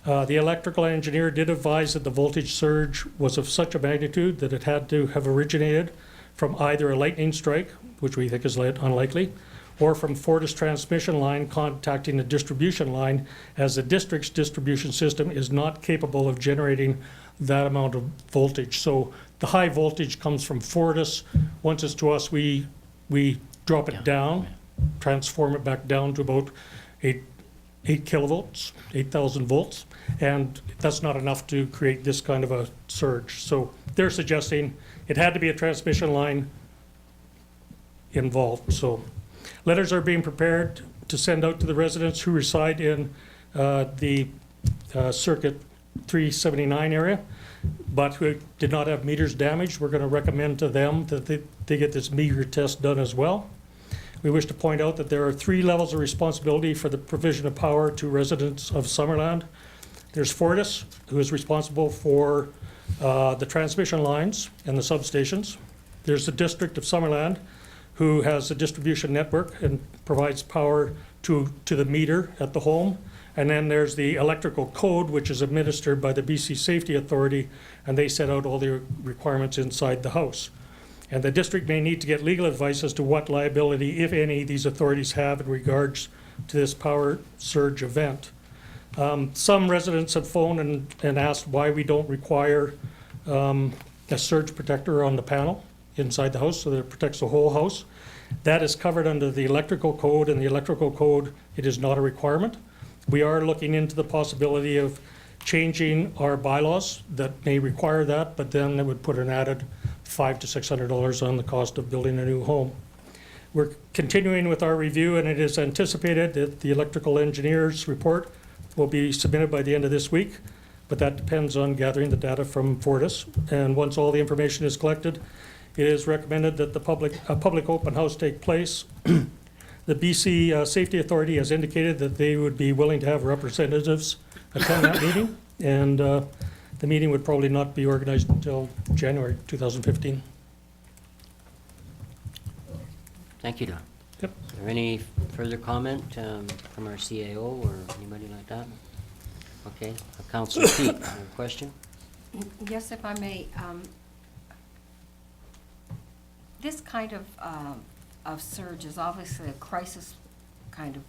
The electrical engineer did advise that the voltage surge was of such a magnitude that it had to have originated from either a lightning strike, which we think is unlikely, or from Fortis transmission line contacting the distribution line, as the district's distribution system is not capable of generating that amount of voltage. So the high voltage comes from Fortis. Once it's to us, we drop it down, transform it back down to about 8 kilovolts, 8,000 volts, and that's not enough to create this kind of a surge. So they're suggesting it had to be a transmission line involved. So letters are being prepared to send out to the residents who reside in the Circuit 379 area, but who did not have meters damaged. We're going to recommend to them that they get this meter test done as well. We wish to point out that there are 3 levels of responsibility for the provision of power to residents of Summerland. There's Fortis, who is responsible for the transmission lines and the substations. There's the District of Summerland, who has a distribution network and provides power to the meter at the home. And then there's the electrical code, which is administered by the BC Safety Authority, and they set out all the requirements inside the house. And the district may need to get legal advice as to what liability, if any, these authorities have in regards to this power surge event. Some residents have phoned and asked why we don't require a surge protector on the panel inside the house so that it protects the whole house. That is covered under the electrical code, and the electrical code, it is not a requirement. We are looking into the possibility of changing our bylaws that may require that, but then it would put an added $500 to $600 on the cost of building a new home. We're continuing with our review, and it is anticipated that the electrical engineer's report will be submitted by the end of this week, but that depends on gathering the data from Fortis. And once all the information is collected, it is recommended that a public open house take place. The BC Safety Authority has indicated that they would be willing to have representatives attend that meeting, and the meeting would probably not be organized until January 2015. Thank you, Don. Yep. Is there any further comment from our CAO or anybody like that? Okay, Councillor Peak, you have a question? Yes, if I may. This kind of surge is obviously a crisis kind of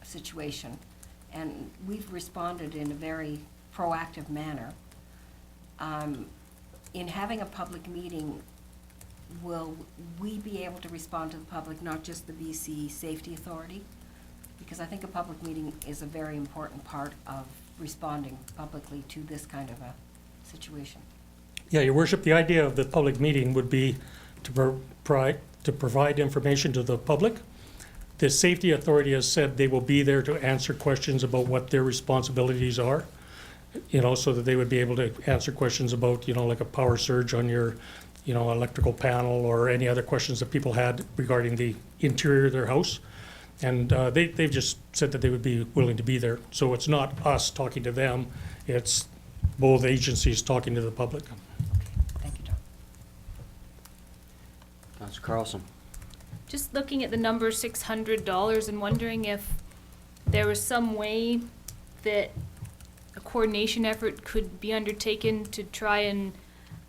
situation, and we've responded in a very proactive manner. In having a public meeting, will we be able to respond to the public, not just the BC Safety Authority? Because I think a public meeting is a very important part of responding publicly to this kind of a situation. Yeah, Your Worship, the idea of the public meeting would be to provide information to the public. The Safety Authority has said they will be there to answer questions about what their responsibilities are, so that they would be able to answer questions about, like a power surge on your, electrical panel, or any other questions that people had regarding the interior of their house. And they've just said that they would be willing to be there. So it's not us talking to them, it's both agencies talking to the public. Thank you, John. Councillor Carlson. Just looking at the number $600 and wondering if there was some way that a coordination effort could be undertaken to try and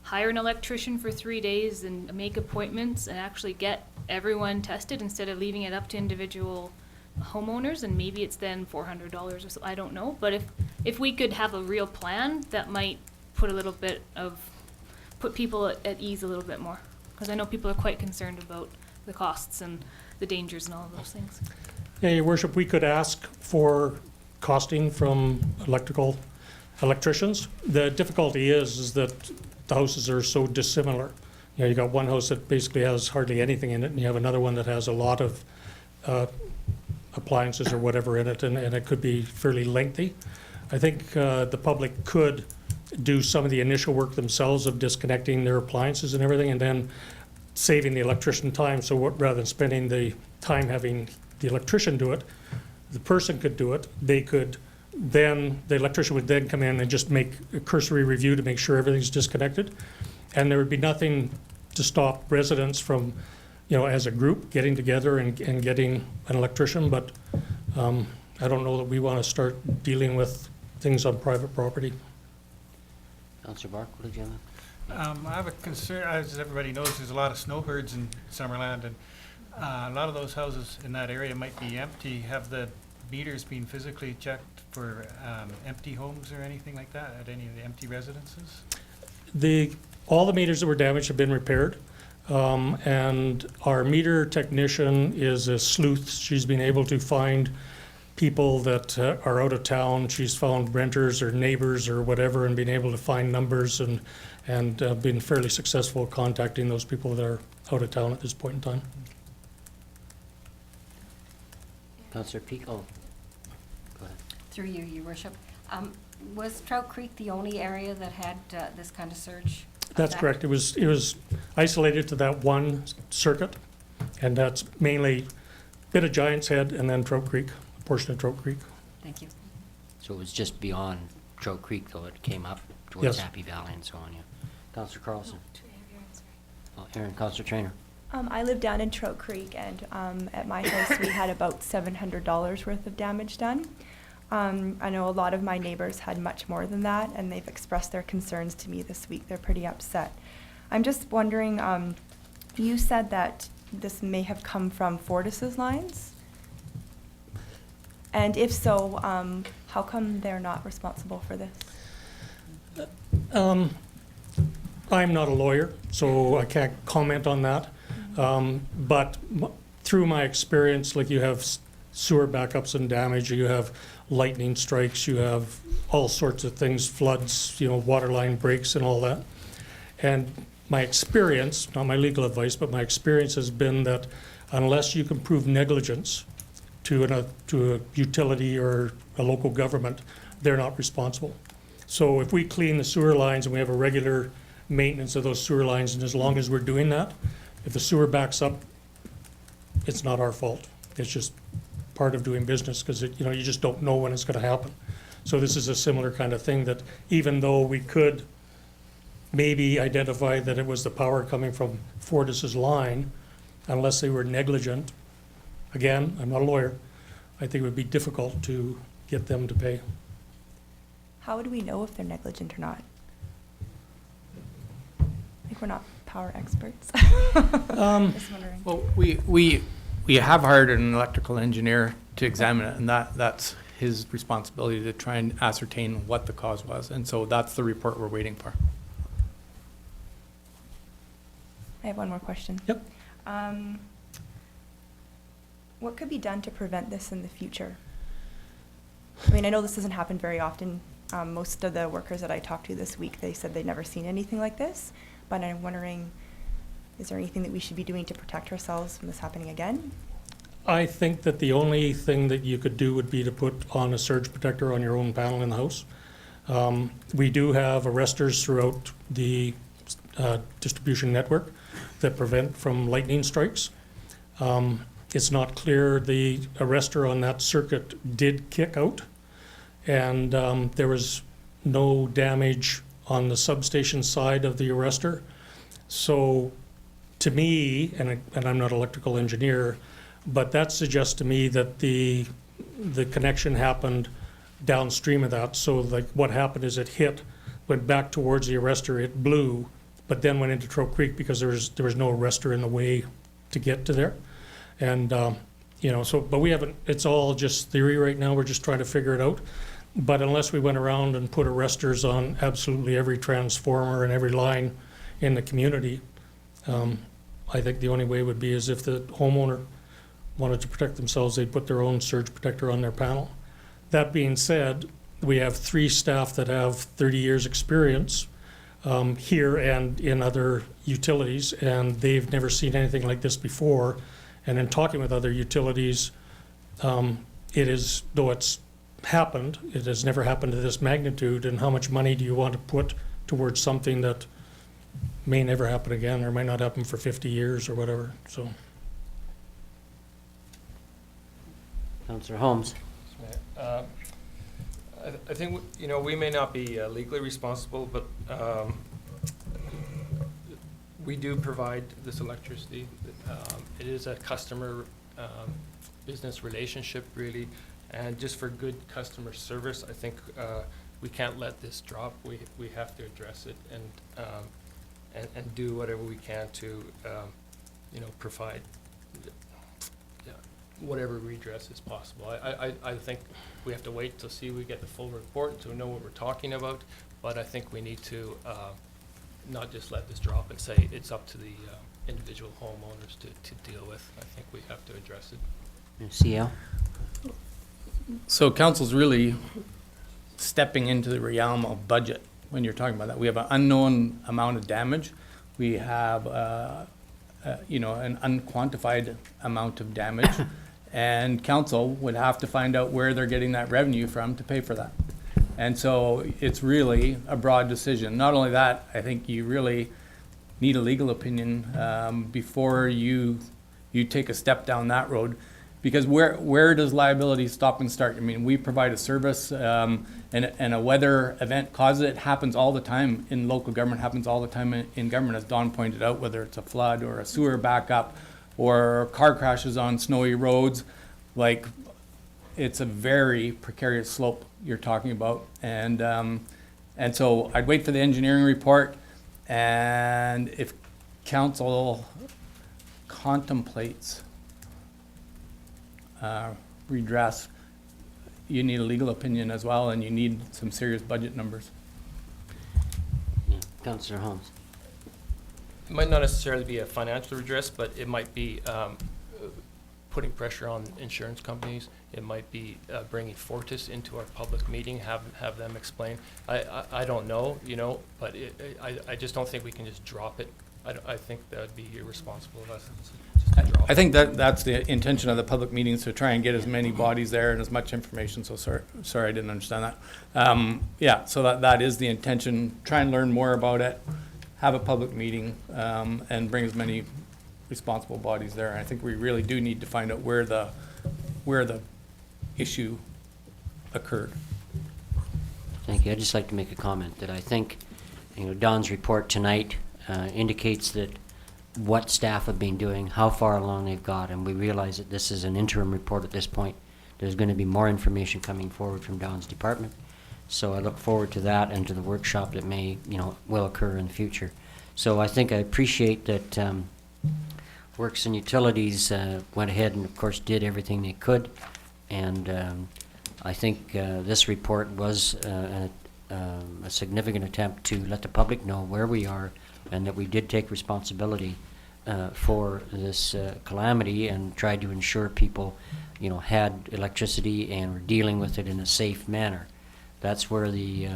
hire an electrician for 3 days and make appointments and actually get everyone tested instead of leaving it up to individual homeowners, and maybe it's then $400 or so, I don't know. But if we could have a real plan, that might put people at ease a little bit more. Because I know people are quite concerned about the costs and the dangers and all of those things. Yeah, Your Worship, we could ask for costing from electricians. The difficulty is that the houses are so dissimilar. You got one house that basically has hardly anything in it, and you have another one that has a lot of appliances or whatever in it, and it could be fairly lengthy. I think the public could do some of the initial work themselves of disconnecting their appliances and everything, and then saving the electrician time. So rather than spending the time having the electrician do it, the person could do it. The electrician would then come in and just make a cursory review to make sure everything's disconnected. And there would be nothing to stop residents from, as a group, getting together and getting an electrician. But I don't know that we want to start dealing with things on private property. Councillor Bark, what did you have? I have a concern, as everybody knows, there's a lot of snowbirds in Summerland, and a lot of those houses in that area might be empty. Have the meters been physically checked for empty homes or anything like that at any of the empty residences? All the meters that were damaged have been repaired, and our meter technician is a sleuth. She's been able to find people that are out of town. She's found renters or neighbors or whatever, and been able to find numbers and been fairly successful contacting those people that are out of town at this point in time. Councillor Peak, oh, go ahead. Through you, Your Worship. Was Trout Creek the only area that had this kind of surge? That's correct. It was isolated to that one circuit, and that's mainly bit of Giant's Head and then Trout Creek, a portion of Trout Creek. Thank you. So it was just beyond Trout Creek, though, it came up towards Yes. Happy Valley and so on, yeah. Councillor Carlson. Oh, Aaron, Councillor Trainer. I live down in Trout Creek, and at my house we had about $700 worth of damage done. I know a lot of my neighbors had much more than that, and they've expressed their concerns to me this week. They're pretty upset. I'm just wondering, you said that this may have come from Fortis's lines? And if so, how come they're not responsible for this? I'm not a lawyer, so I can't comment on that. But through my experience, like, you have sewer backups and damage, you have lightning strikes, you have all sorts of things, floods, water line breaks and all that. And my experience, not my legal advice, but my experience has been that unless you can prove negligence to a utility or a local government, they're not responsible. So if we clean the sewer lines and we have a regular maintenance of those sewer lines, and as long as we're doing that, if the sewer backs up, it's not our fault. It's just part of doing business, because you just don't know when it's going to happen. So this is a similar kind of thing, that even though we could maybe identify that it was the power coming from Fortis's line, unless they were negligent, again, I'm not a lawyer, I think it would be difficult to get them to pay. How would we know if they're negligent or not? Like, we're not power experts. Just wondering. Well, we have hired an electrical engineer to examine it, and that's his responsibility to try and ascertain what the cause was. And so that's the report we're waiting for. I have one more question. Yep. What could be done to prevent this in the future? I mean, I know this doesn't happen very often. Most of the workers that I talked to this week, they said they'd never seen anything like this. But I'm wondering, is there anything that we should be doing to protect ourselves from this happening again? I think that the only thing that you could do would be to put on a surge protector on your own panel in the house. We do have arresters throughout the distribution network that prevent from lightning strikes. It's not clear the arrestor on that circuit did kick out, and there was no damage on the substation side of the arrestor. So to me, and I'm not an electrical engineer, but that suggests to me that the connection happened downstream of that. So like what happened is it hit, went back towards the arrestor, it blew, but then went into Trout Creek because there was no arrestor in the way to get to there. And but we haven't, it's all just theory right now, we're just trying to figure it out. But unless we went around and put arresters on absolutely every transformer and every line in the community, I think the only way would be is if the homeowner wanted to protect themselves, they'd put their own surge protector on their panel. That being said, we have 3 staff that have 30 years experience here and in other utilities, and they've never seen anything like this before. And in talking with other utilities, it is, though it's happened, it has never happened to this magnitude. And how much money do you want to put towards something that may never happen again, or might not happen for 50 years or whatever? So. Councillor Holmes. I think, we may not be legally responsible, but we do provide this electricity. It is a customer business relationship, really, and just for good customer service, I think we can't let this drop. We have to address it and do whatever we can to provide whatever redress is possible. I think we have to wait to see we get the full report to know what we're talking about, but I think we need to not just let this drop and say it's up to the individual homeowners to deal with. I think we have to address it. CL. So council's really stepping into the realm of budget when you're talking about that. We have an unknown amount of damage. We have, an unquantified amount of damage. And council would have to find out where they're getting that revenue from to pay for that. And so it's really a broad decision. Not only that, I think you really need a legal opinion before you take a step down that road. Because where does liability stop and start? I mean, we provide a service and a weather event causes it. It happens all the time in local government, happens all the time in government, as Don pointed out, whether it's a flood or a sewer backup or car crashes on snowy roads. Like, it's a very precarious slope you're talking about. And so I'd wait for the engineering report, and if council contemplates redress, you need a legal opinion as well, and you need some serious budget numbers. Yeah. Councillor Holmes. It might not necessarily be a financial redress, but it might be putting pressure on insurance companies. It might be bringing Fortis into our public meeting, have them explain. I don't know, but I just don't think we can just drop it I think that would be irresponsible of us just to draw. I think that's the intention of the public meetings, to try and get as many bodies there and as much information, so sorry I didn't understand that. Yeah, so that is the intention, try and learn more about it, have a public meeting, and bring as many responsible bodies there. And I think we really do need to find out where the issue occurred. Thank you. I'd just like to make a comment that I think, Don's report tonight indicates that what staff have been doing, how far along they've got, and we realize that this is an interim report at this point. There's going to be more information coming forward from Don's department. So I look forward to that and to the workshop that will occur in the future. So I think I appreciate that Works and Utilities went ahead and, of course, did everything they could. And I think this report was a significant attempt to let the public know where we are and that we did take responsibility for this calamity and tried to ensure people, had electricity and were dealing with it in a safe manner. That's where the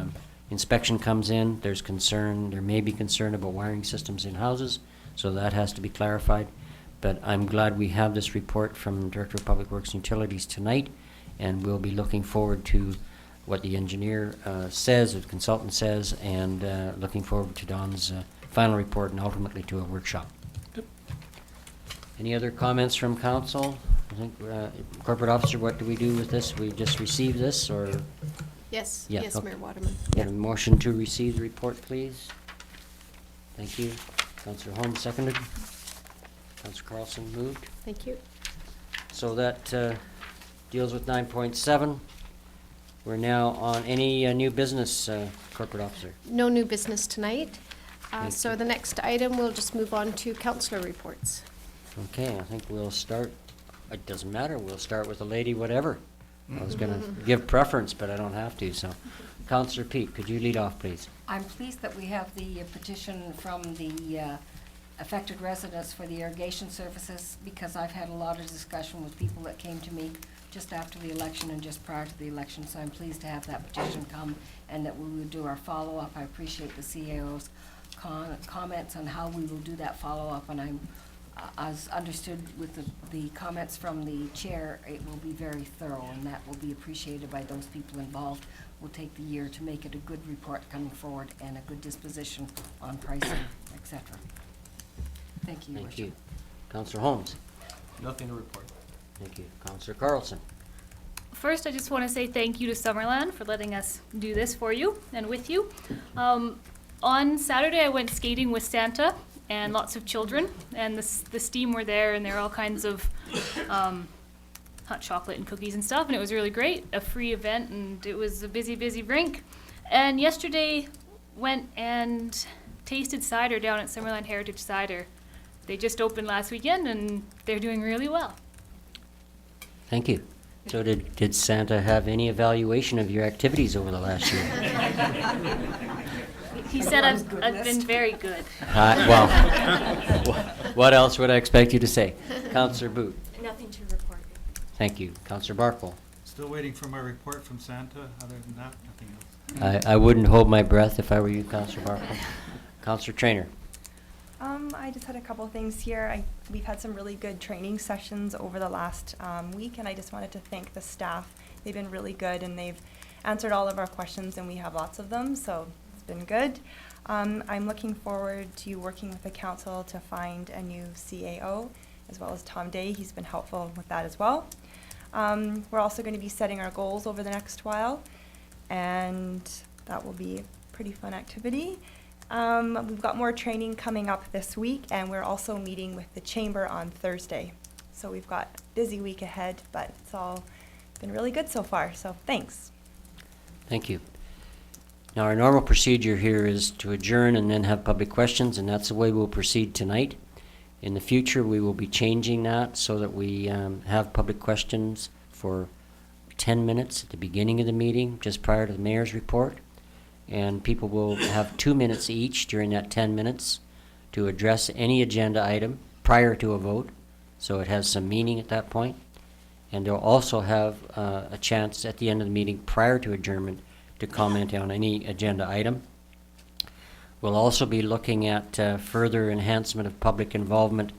inspection comes in. There may be concern about wiring systems in houses, so that has to be clarified. But I'm glad we have this report from Director of Public Works and Utilities tonight, and we'll be looking forward to what the engineer says, or the consultant says, and looking forward to Don's final report and ultimately to a workshop. Yep. Any other comments from council? I think, Corporate Officer, what do we do with this? We just receive this, or? Yes, Yeah, yes, okay. Mayor Waterman. Get a motion to receive the report, please. Thank you. Councillor Holmes seconded. Councillor Carlson moved. Thank you. So that deals with 9.7. We're now on any new business, Corporate Officer. No new business tonight. Thank So you. the next item, we'll just move on to councillor reports. Okay, I think we'll start, it doesn't matter, we'll start with the lady whatever. I was gonna give preference, but I don't have to, so. Councillor Pete, could you lead off, please? I'm pleased that we have the petition from the affected residents for the irrigation services, because I've had a lot of discussion with people that came to me just after the election and just prior to the election, so I'm pleased to have that petition come and that we will do our follow-up. I appreciate the CAO's comments on how we will do that follow-up, and I'm, as understood with the comments from the chair, it will be very thorough, and that will be appreciated by those people involved. We'll take the year to make it a good report coming forward and a good disposition on pricing, et cetera. Thank you, Your Thank Worship. you. Councillor Holmes? Nothing to report. Thank you. Councillor Carlson? First, I just want to say thank you to Summerland for letting us do this for you and with you. On Saturday, I went skating with Santa and lots of children, and the team were there, and there were all kinds of hot chocolate and cookies and stuff, and it was really great, a free event, and it was a busy, busy rink. And yesterday, went and tasted cider down at Summerland Heritage Cider. They just opened last weekend, and they're doing really well. Thank you. So did Santa have any evaluation of your activities over the last year? He said I've been very good. Well, what else would I expect you to say? Councillor Booth? Nothing to report. Thank you. Councillor Barkle? Still waiting for my report from Santa. Other than that, nothing else. I wouldn't hold my breath if I were you, Councillor Barkle. Councillor Trainer? I just had a couple things here. We've had some really good training sessions over the last week, and I just wanted to thank the staff. They've been really good, and they've answered all of our questions, and we have lots of them, so it's been good. I'm looking forward to working with the council to find a new CAO, as well as Tom Day. He's been helpful with that as well. We're also going to be setting our goals over the next while, and that will be a pretty fun activity. We've got more training coming up this week, and we're also meeting with the chamber on Thursday. So we've got a busy week ahead, but it's all been really good so far, so thanks. Thank you. Now, our normal procedure here is to adjourn and then have public questions, and that's the way we'll proceed tonight. In the future, we will be changing that so that we have public questions for 10 minutes at the beginning of the meeting, just prior to the mayor's report. And people will have 2 minutes each during that 10 minutes to address any agenda item prior to a vote, so it has some meaning at that point. And they'll also have a chance at the end of the meeting prior to adjournment to comment on any agenda item. We'll also be looking at further enhancement of public involvement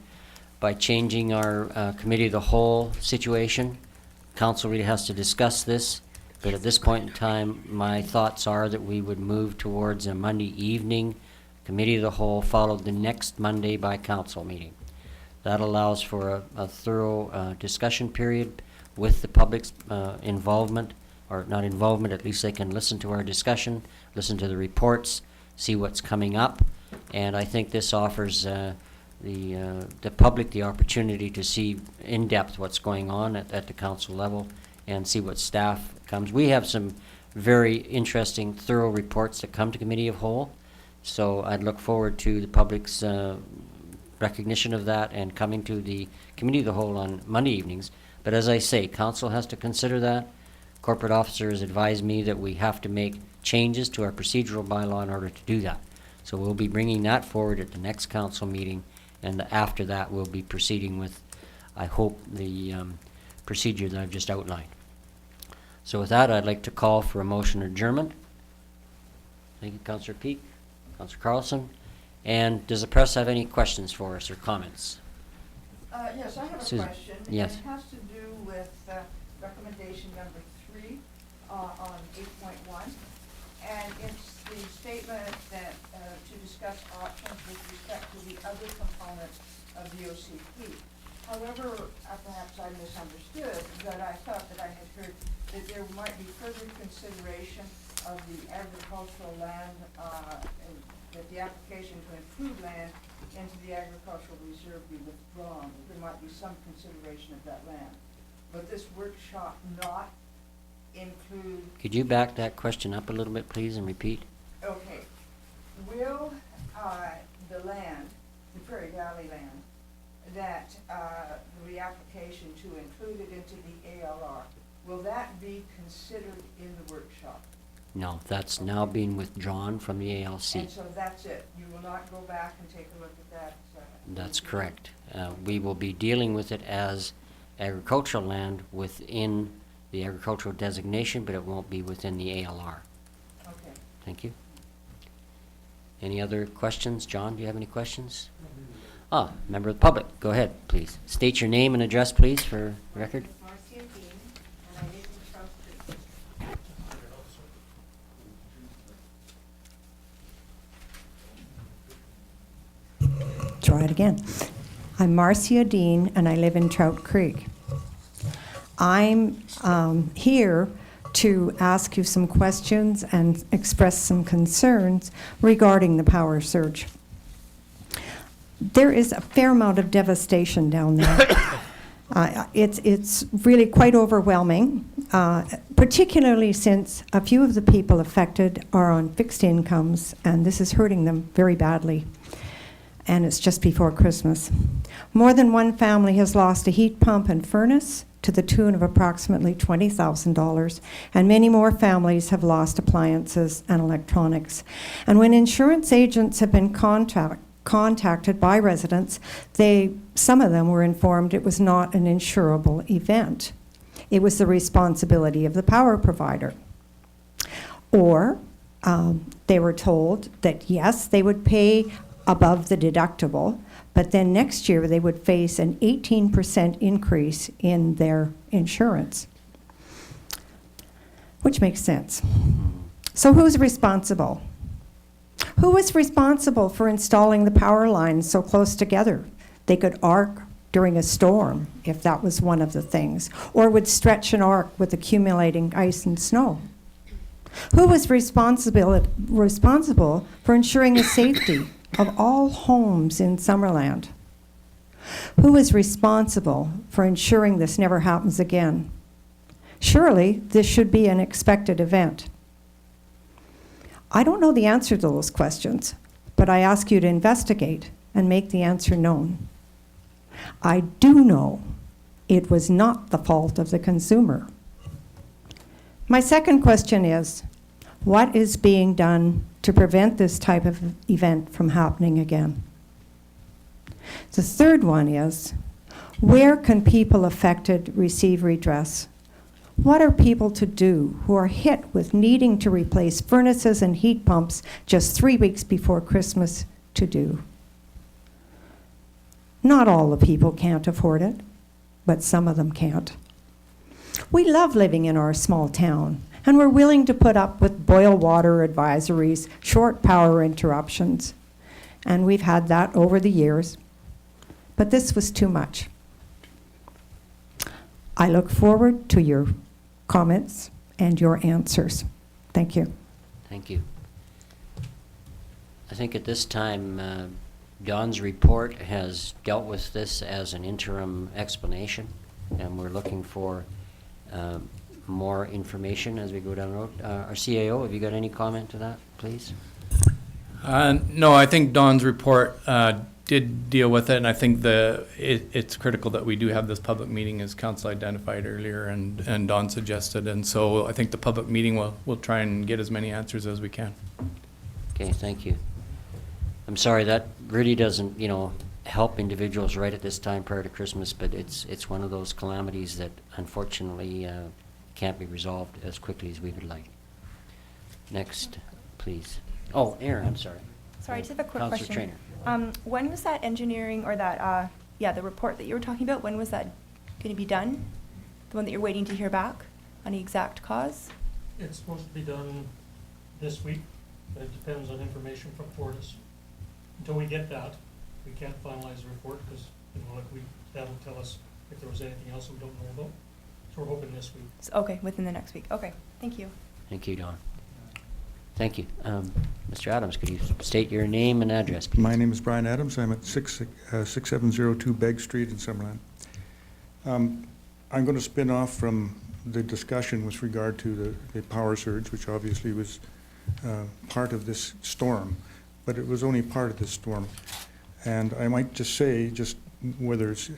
by changing our committee of the whole situation. Council really has to discuss this, but at this point in time, my thoughts are that we would move towards a Monday evening committee of the whole, followed the next Monday by council meeting. That allows for a thorough discussion period with the public's involvement, or not involvement, at least they can listen to our discussion, listen to the reports, see what's coming up, and I think this offers the public the opportunity to see in depth what's going on at the council level and see what staff comes. We have some very interesting, thorough reports that come to Committee of Whole, so I'd look forward to the public's recognition of that and coming to the Committee of the Whole on Monday evenings. But as I say, council has to consider that. Corporate officers advise me that we have to make changes to our procedural bylaw in order to do that. So we'll be bringing that forward at the next council meeting, and after that we'll be proceeding with, I hope, the procedure that I've just outlined. So with that, I'd like to call for a motion adjournment. Thank you, Councillor Peak, Councillor Carlson. And does the press have any questions for us or comments? Yes, I have a Susan. question. Yes. And it has to do with recommendation number 3 on 8.1. And it's the statement that to discuss options with respect to the other component of the OCP. However, perhaps I misunderstood, but I thought that I had heard that there might be further consideration of the agricultural land, and that the application to include land into the agricultural reserve be withdrawn. There might be some consideration of that land. But this workshop not include... Could you back that question up a little bit, please, and repeat? Okay. Will the land, the Prairie Valley land, that the application to include it into the ALR, will that be considered in the workshop? No, that's now being withdrawn from the ALC. And so that's it? You will not go back and take a look at that? That's correct. We will be dealing with it as agricultural land within the agricultural designation, but it won't be within the ALR. Okay. Thank you. Any other questions? John, do you have any questions? Ah, member of the public, go ahead, please. State your name and address, please, for record. Marcia Dean, and I live in Trout Creek. Try it again. I'm Marcia Dean, and I live in Trout Creek. I'm here to ask you some questions and express some concerns regarding the power surge. There is a fair amount of devastation down there. It's really quite overwhelming, particularly since a few of the people affected are on fixed incomes, and this is hurting them very badly. And it's just before Christmas. More than one family has lost a heat pump and furnace to the tune of approximately $20,000, and many more families have lost appliances and electronics. And when insurance agents have been contacted by residents, some of them were informed it was not an insurable event. It was the responsibility of the power provider. Or they were told that yes, they would pay above the deductible, but then next year they would face an 18% increase in their insurance, which makes sense. So who's responsible? Who was responsible for installing the power lines so close together? They could arc during a storm, if that was one of the things, or would stretch an arc with accumulating ice and snow. Who was responsible for ensuring the safety of all homes in Summerland? Who is responsible for ensuring this never happens again? Surely this should be an expected event. I don't know the answer to those questions, but I ask you to investigate and make the answer known. I do know it was not the fault of the consumer. My second question is, what is being done to prevent this type of event from happening again? The third one is, where can people affected receive redress? What are people to do who are hit with needing to replace furnaces and heat pumps just 3 weeks before Christmas to do? Not all the people can't afford it, but some of them can't. We love living in our small town, and we're willing to put up with boil water advisories, short power interruptions, and we've had that over the years. But this was too much. I look forward to your comments and your answers. Thank you. Thank you. I think at this time, Don's report has dealt with this as an interim explanation, and we're looking for more information as we go down the road. Our CAO, have you got any comment to that, please? No, I think Don's report did deal with it, and I think it's critical that we do have this public meeting, as council identified earlier, and Don suggested, and so I think the public meeting will try and get as many answers as we can. Okay, thank you. I'm sorry, that really doesn't, help individuals right at this time prior to Christmas, but it's one of those calamities that unfortunately can't be resolved as quickly as we would like. Next, please. Oh, Aaron, I'm sorry. Sorry, I just have a quick Councillor question. Traynor. When was that engineering or that, the report that you were talking about, when was that going to be done? The one that you're waiting to hear back on the exact cause? It's supposed to be done this week, but it depends on information from Fortis. Until we get that, we can't finalize the report because, that'll tell us if there was anything else we don't know about. So we're hoping this week. Okay, within the next week. Okay, thank you. Thank you, Don. Thank you. Mr. Adams, could you state your name and address, please? My name is Brian Adams. I'm at 6702 Begg Street in Summerland. I'm going to spin off from the discussion with regard to the power surge, which obviously was part of this storm, but it was only part of this storm. And I might just say, just whether it's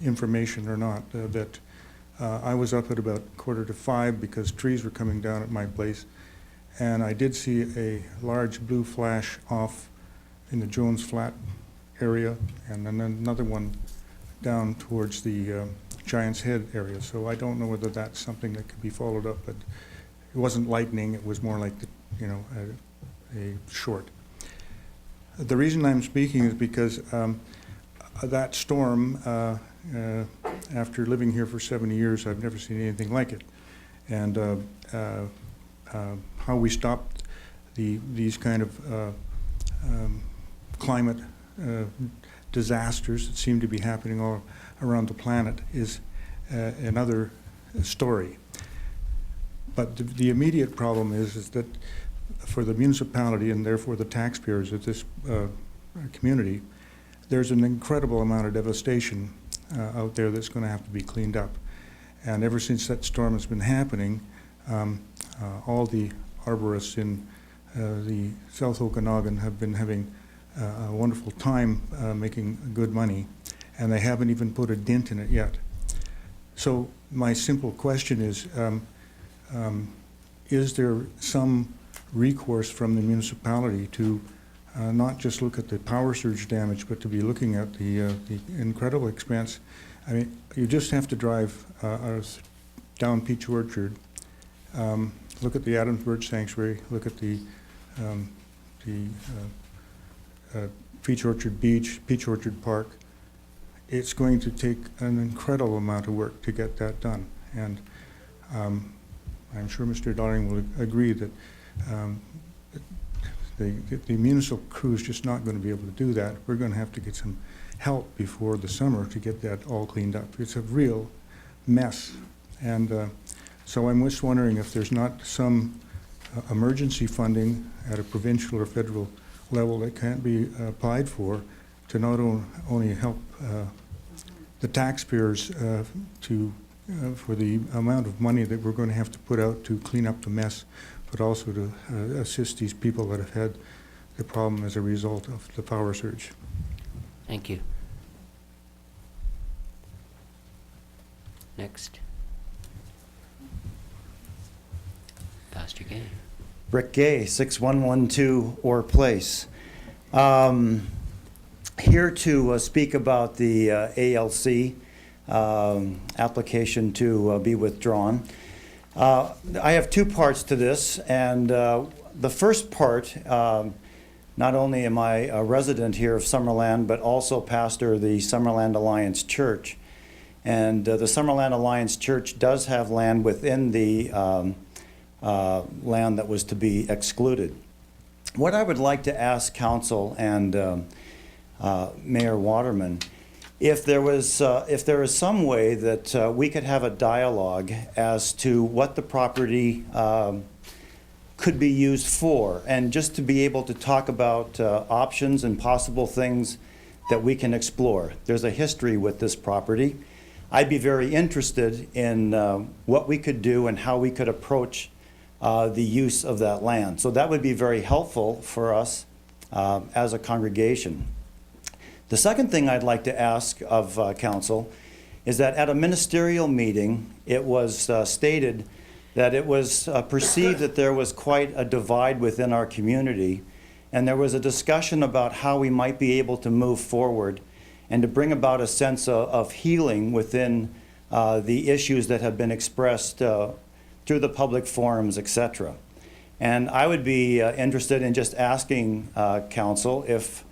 information or not, that I was up at about 4:45 because trees were coming down at my place, and I did see a large blue flash off in the Jones Flat area, and then another one down towards the Giant's Head area. So I don't know whether that's something that could be followed up, but it wasn't lightning, it was more like a short. The reason I'm speaking is because that storm, after living here for 70 years, I've never seen anything like it. And how we stopped these kind of climate disasters that seem to be happening all around the planet is another story. But the immediate problem is that for the municipality and therefore the taxpayers of this community, there's an incredible amount of devastation out there that's going to have to be cleaned up. And ever since that storm has been happening, all the arborists in the South Okanagan have been having a wonderful time making good money, and they haven't even put a dent in it yet. So my simple question is there some recourse from the municipality to not just look at the power surge damage, but to be looking at the incredible expense? I mean, you just have to drive down Peach Orchard, look at the Adams Bird Sanctuary, look at the Peach Orchard Beach, Peach Orchard Park. It's going to take an incredible amount of work to get that done. And I'm sure Mr. Darling will agree that the municipal crew is just not going to be able to do that. We're going to have to get some help before the summer to get that all cleaned up. It's a real mess. And so I'm just wondering if there's not some emergency funding at a provincial or federal level that can't be applied for to not only help the taxpayers for the amount of money that we're going to have to put out to clean up the mess, but also to assist these people that have had the problem as a result of the power surge. Thank you. Next. Pastor Gay. Rick Gay, 6112 Orr Place. Here to speak about the ALC. application to be withdrawn. I have two parts to this, and the first part, not only am I a resident here of Summerland, but also pastor the Summerland Alliance Church. And the Summerland Alliance Church does have land within the land that was to be excluded. What I would like to ask council and Mayor Waterman, if there is some way that we could have a dialogue as to what the property could be used for, and just to be able to talk about options and possible things that we can explore. There's a history with this property. I'd be very interested in what we could do and how we could approach the use of that land. So that would be very helpful for us as a congregation. The second thing I'd like to ask of council is that at a ministerial meeting, it was stated that it was perceived that there was quite a divide within our community, and there was a discussion about how we might be able to move forward and to bring about a sense of healing within the issues that have been expressed through the public forums, etc. And I would be interested in just asking council if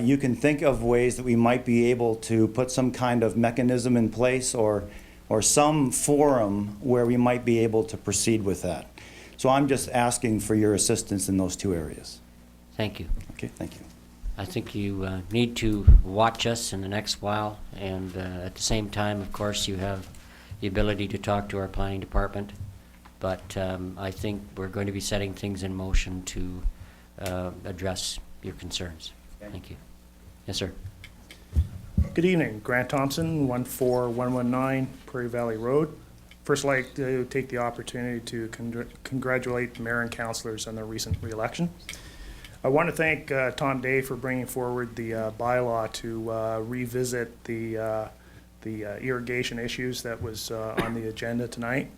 you can think of ways that we might be able to put some kind of mechanism in place or some forum where we might be able to proceed with that. So I'm just asking for your assistance in those two areas. Thank you. Okay, thank you. I think you need to watch us in the next while, and at the same time, of course, you have the ability to talk to our planning department. But I think we're going to be setting things in motion to address your concerns. Thank you. Yes, sir. Good evening. Grant Thompson, 14119 Prairie Valley Road. First, I'd like to take the opportunity to congratulate the mayor and councilors on their recent re-election. I want to thank Tom Day for bringing forward the bylaw to revisit the irrigation issues that was on the agenda tonight.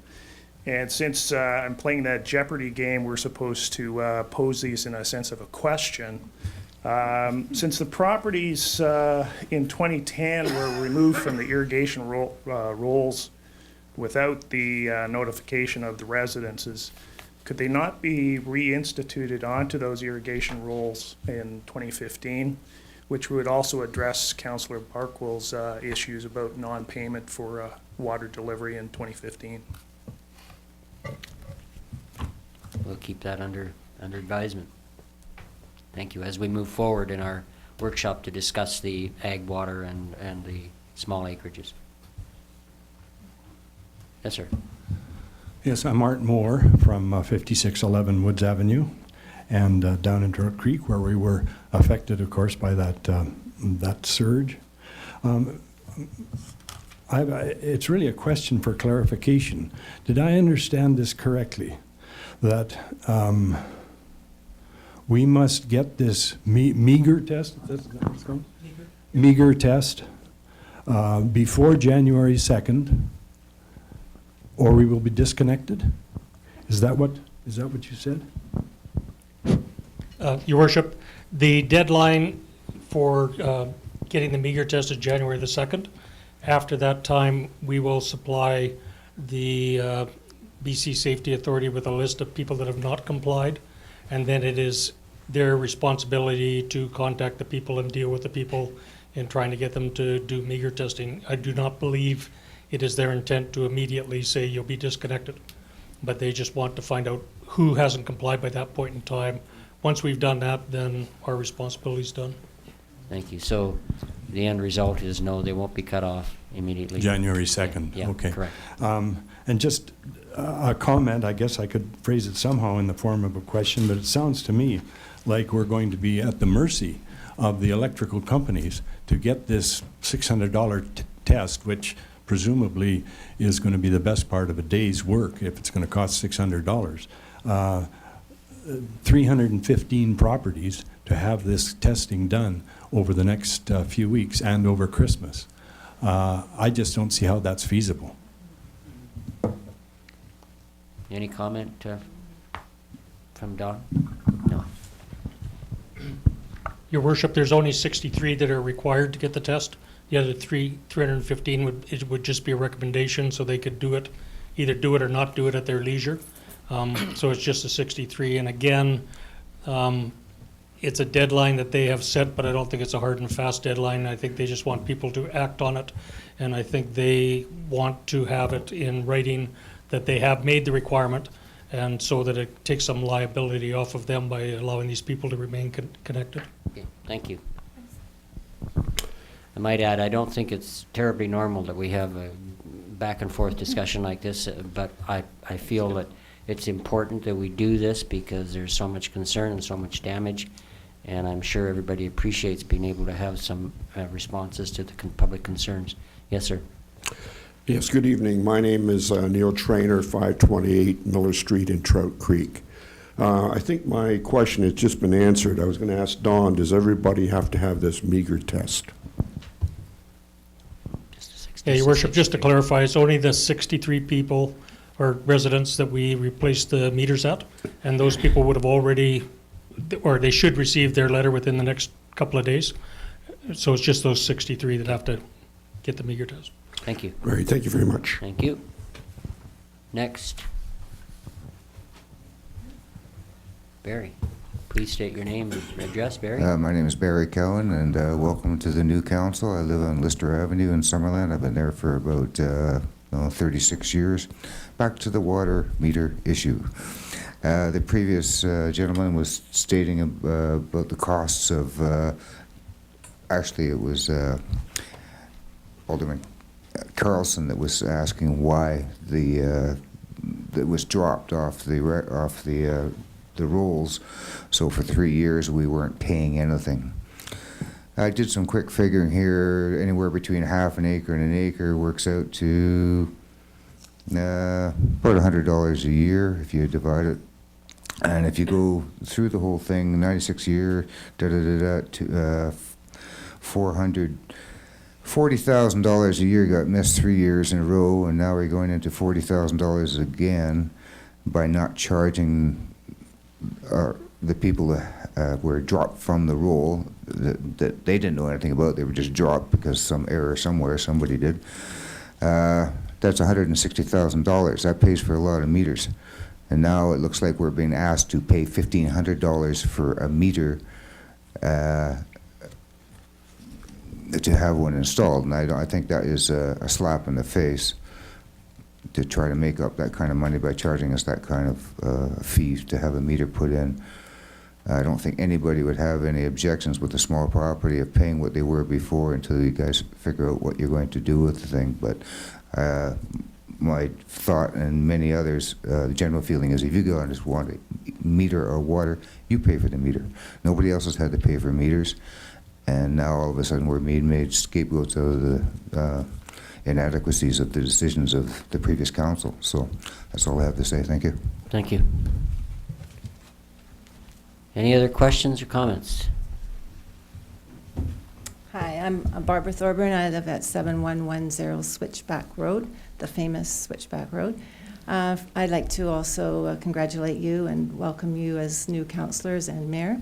And since I'm playing that Jeopardy game, we're supposed to pose these in a sense of a question. Since the properties in 2010 were removed from the irrigation rolls without the notification of the residences, could they not be reinstituted onto those irrigation rolls in 2015, which would also address Councillor Barkwell's issues about non-payment for water delivery in 2015? We'll keep that under advisement. Thank you. As we move forward in our workshop to discuss the ag water and the small acreages. Yes, sir. Yes, I'm Art Moore from 5611 Woods Avenue, and down in Trout Creek, where we were affected, of course, by that surge. It's really a question for clarification. Did I understand this correctly? That we must get this meager test, meager test before January 2nd, or we will be disconnected? Is that what you said? Your Worship, the deadline for getting the meager test is January the 2nd. After that time, we will supply the BC Safety Authority with a list of people that have not complied, and then it is their responsibility to contact the people and deal with the people in trying to get them to do meager testing. I do not believe it is their intent to immediately say you'll be disconnected, but they just want to find out who hasn't complied by that point in time. Once we've done that, then our responsibility is done. Thank you. So the end result is no, they won't be cut off immediately. January 2nd. Yeah, okay. Correct. And just a comment, I guess I could phrase it somehow in the form of a question, but it sounds to me like we're going to be at the mercy of the electrical companies to get this $600 test, which presumably is going to be the best part of a day's work if it's going to cost $600. 315 properties to have this testing done over the next few weeks and over Christmas. I just don't see how that's feasible. Any comment from Don? No. Your Worship, there's only 63 that are required to get the test The other 315 it would just be a recommendation, so they could do it, either do it or not do it at their leisure. So it's just a 63, and again, it's a deadline that they have set, but I don't think it's a hard and fast deadline. I think they just want people to act on it, and I think they want to have it in writing that they have made the requirement, and so that it takes some liability off of them by allowing these people to remain connected. Okay, thank you. I might add, I don't think it's terribly normal that we have a back and forth discussion like this, but I feel that it's important that we do this because there's so much concern and so much damage, and I'm sure everybody appreciates being able to have some responses to the public concerns. Yes, sir. Yes, good evening. My name is Neil Trainer, 528 Miller Street in Trout Creek. I think my question has just been answered. I was going to ask Dawn, does everybody have to have this meager test? Yeah, Your Worship, just to clarify, it's only the 63 people or residents that we replaced the meters at, and those people would have already, or they should receive their letter within the next couple of days. So it's just those 63 that have to get the meager test. Thank you. Great, thank you very much. Thank you. Next. Barry, please state your name and address. Barry? My name is Barry Cowan, and welcome to the new council. I live on Lister Avenue in Summerland. I've been there for about 36 years. Back to the water meter issue. The previous gentleman was stating about the costs of, actually it was Alderman Carlson that was asking why that was dropped off the rolls. So for 3 years we weren't paying anything. I did some quick figuring here. Anywhere between half an acre and an acre works out to about $100 a year if you divide it. And if you go through the whole thing, 96 year, to $40,000 a year got missed 3 years in a row, and now we're going into $40,000 again by not charging the people that were dropped from the roll that they didn't know anything about. They were just dropped because some error somewhere, somebody did. That's $160,000. That pays for a lot of meters. And now it looks like we're being asked to pay $1,500 for a meter to have one installed. And I think that is a slap in the face to try to make up that kind of money by charging us that kind of fee to have a meter put in. I don't think anybody would have any objections with a small property of paying what they were before until you guys figure out what you're going to do with the thing. But my thought and many others, the general feeling is if you go and just want a meter or water, you pay for the meter. Nobody else has had to pay for meters. And now all of a sudden we're made scapegoats out of the inadequacies of the decisions of the previous council. So that's all I have to say. Thank you. Thank you. Any other questions or comments? Hi, I'm Barbara Thorburn. I live at 7110 Switchback Road, the famous Switchback Road. I'd like to also congratulate you and welcome you as new councillors and mayor.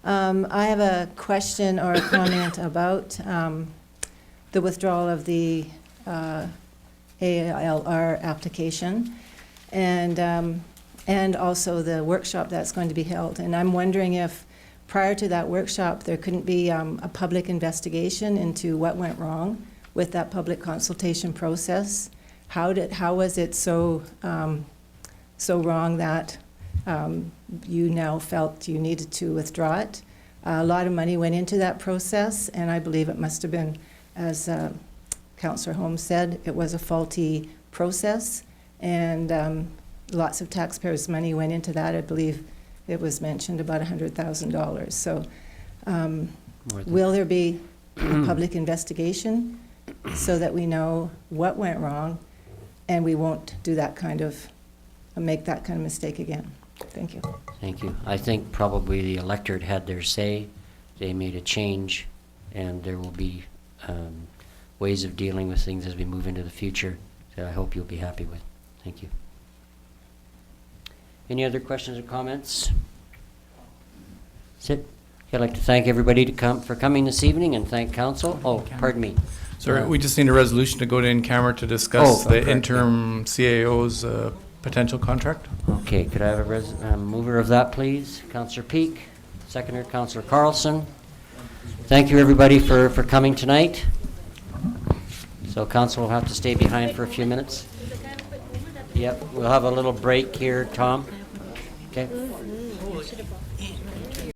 I have a question or a comment about the withdrawal of the ALR application and also the workshop that's going to be held. And I'm wondering if prior to that workshop there couldn't be a public investigation into what went wrong with that public consultation process. How was it so wrong that you now felt you needed to withdraw it? A lot of money went into that process, and I believe it must have been, as Councillor Holmes said, it was a faulty process, and lots of taxpayers' money went into that. I believe it was mentioned about $100,000. So will there be a public investigation so that we know what went wrong and we won't do that kind of, make that kind of mistake again? Thank you. Thank you. I think probably the electorate had their say. They made a change, and there will be ways of dealing with things as we move into the future that I hope you'll be happy with. Thank you. Any other questions or comments? Sit. I'd like to thank everybody for coming this evening and thank council. Oh, pardon me. Sorry, we just need a resolution to go to in-camera to discuss the correct, interim CAO's potential contract. Okay, could I have a mover of that, please? Councillor Peak, seconder, Councillor Carlson. Thank you, everybody, for coming tonight. So council will have to stay behind for a few minutes. Yep, we'll have a little break here, Tom. Okay.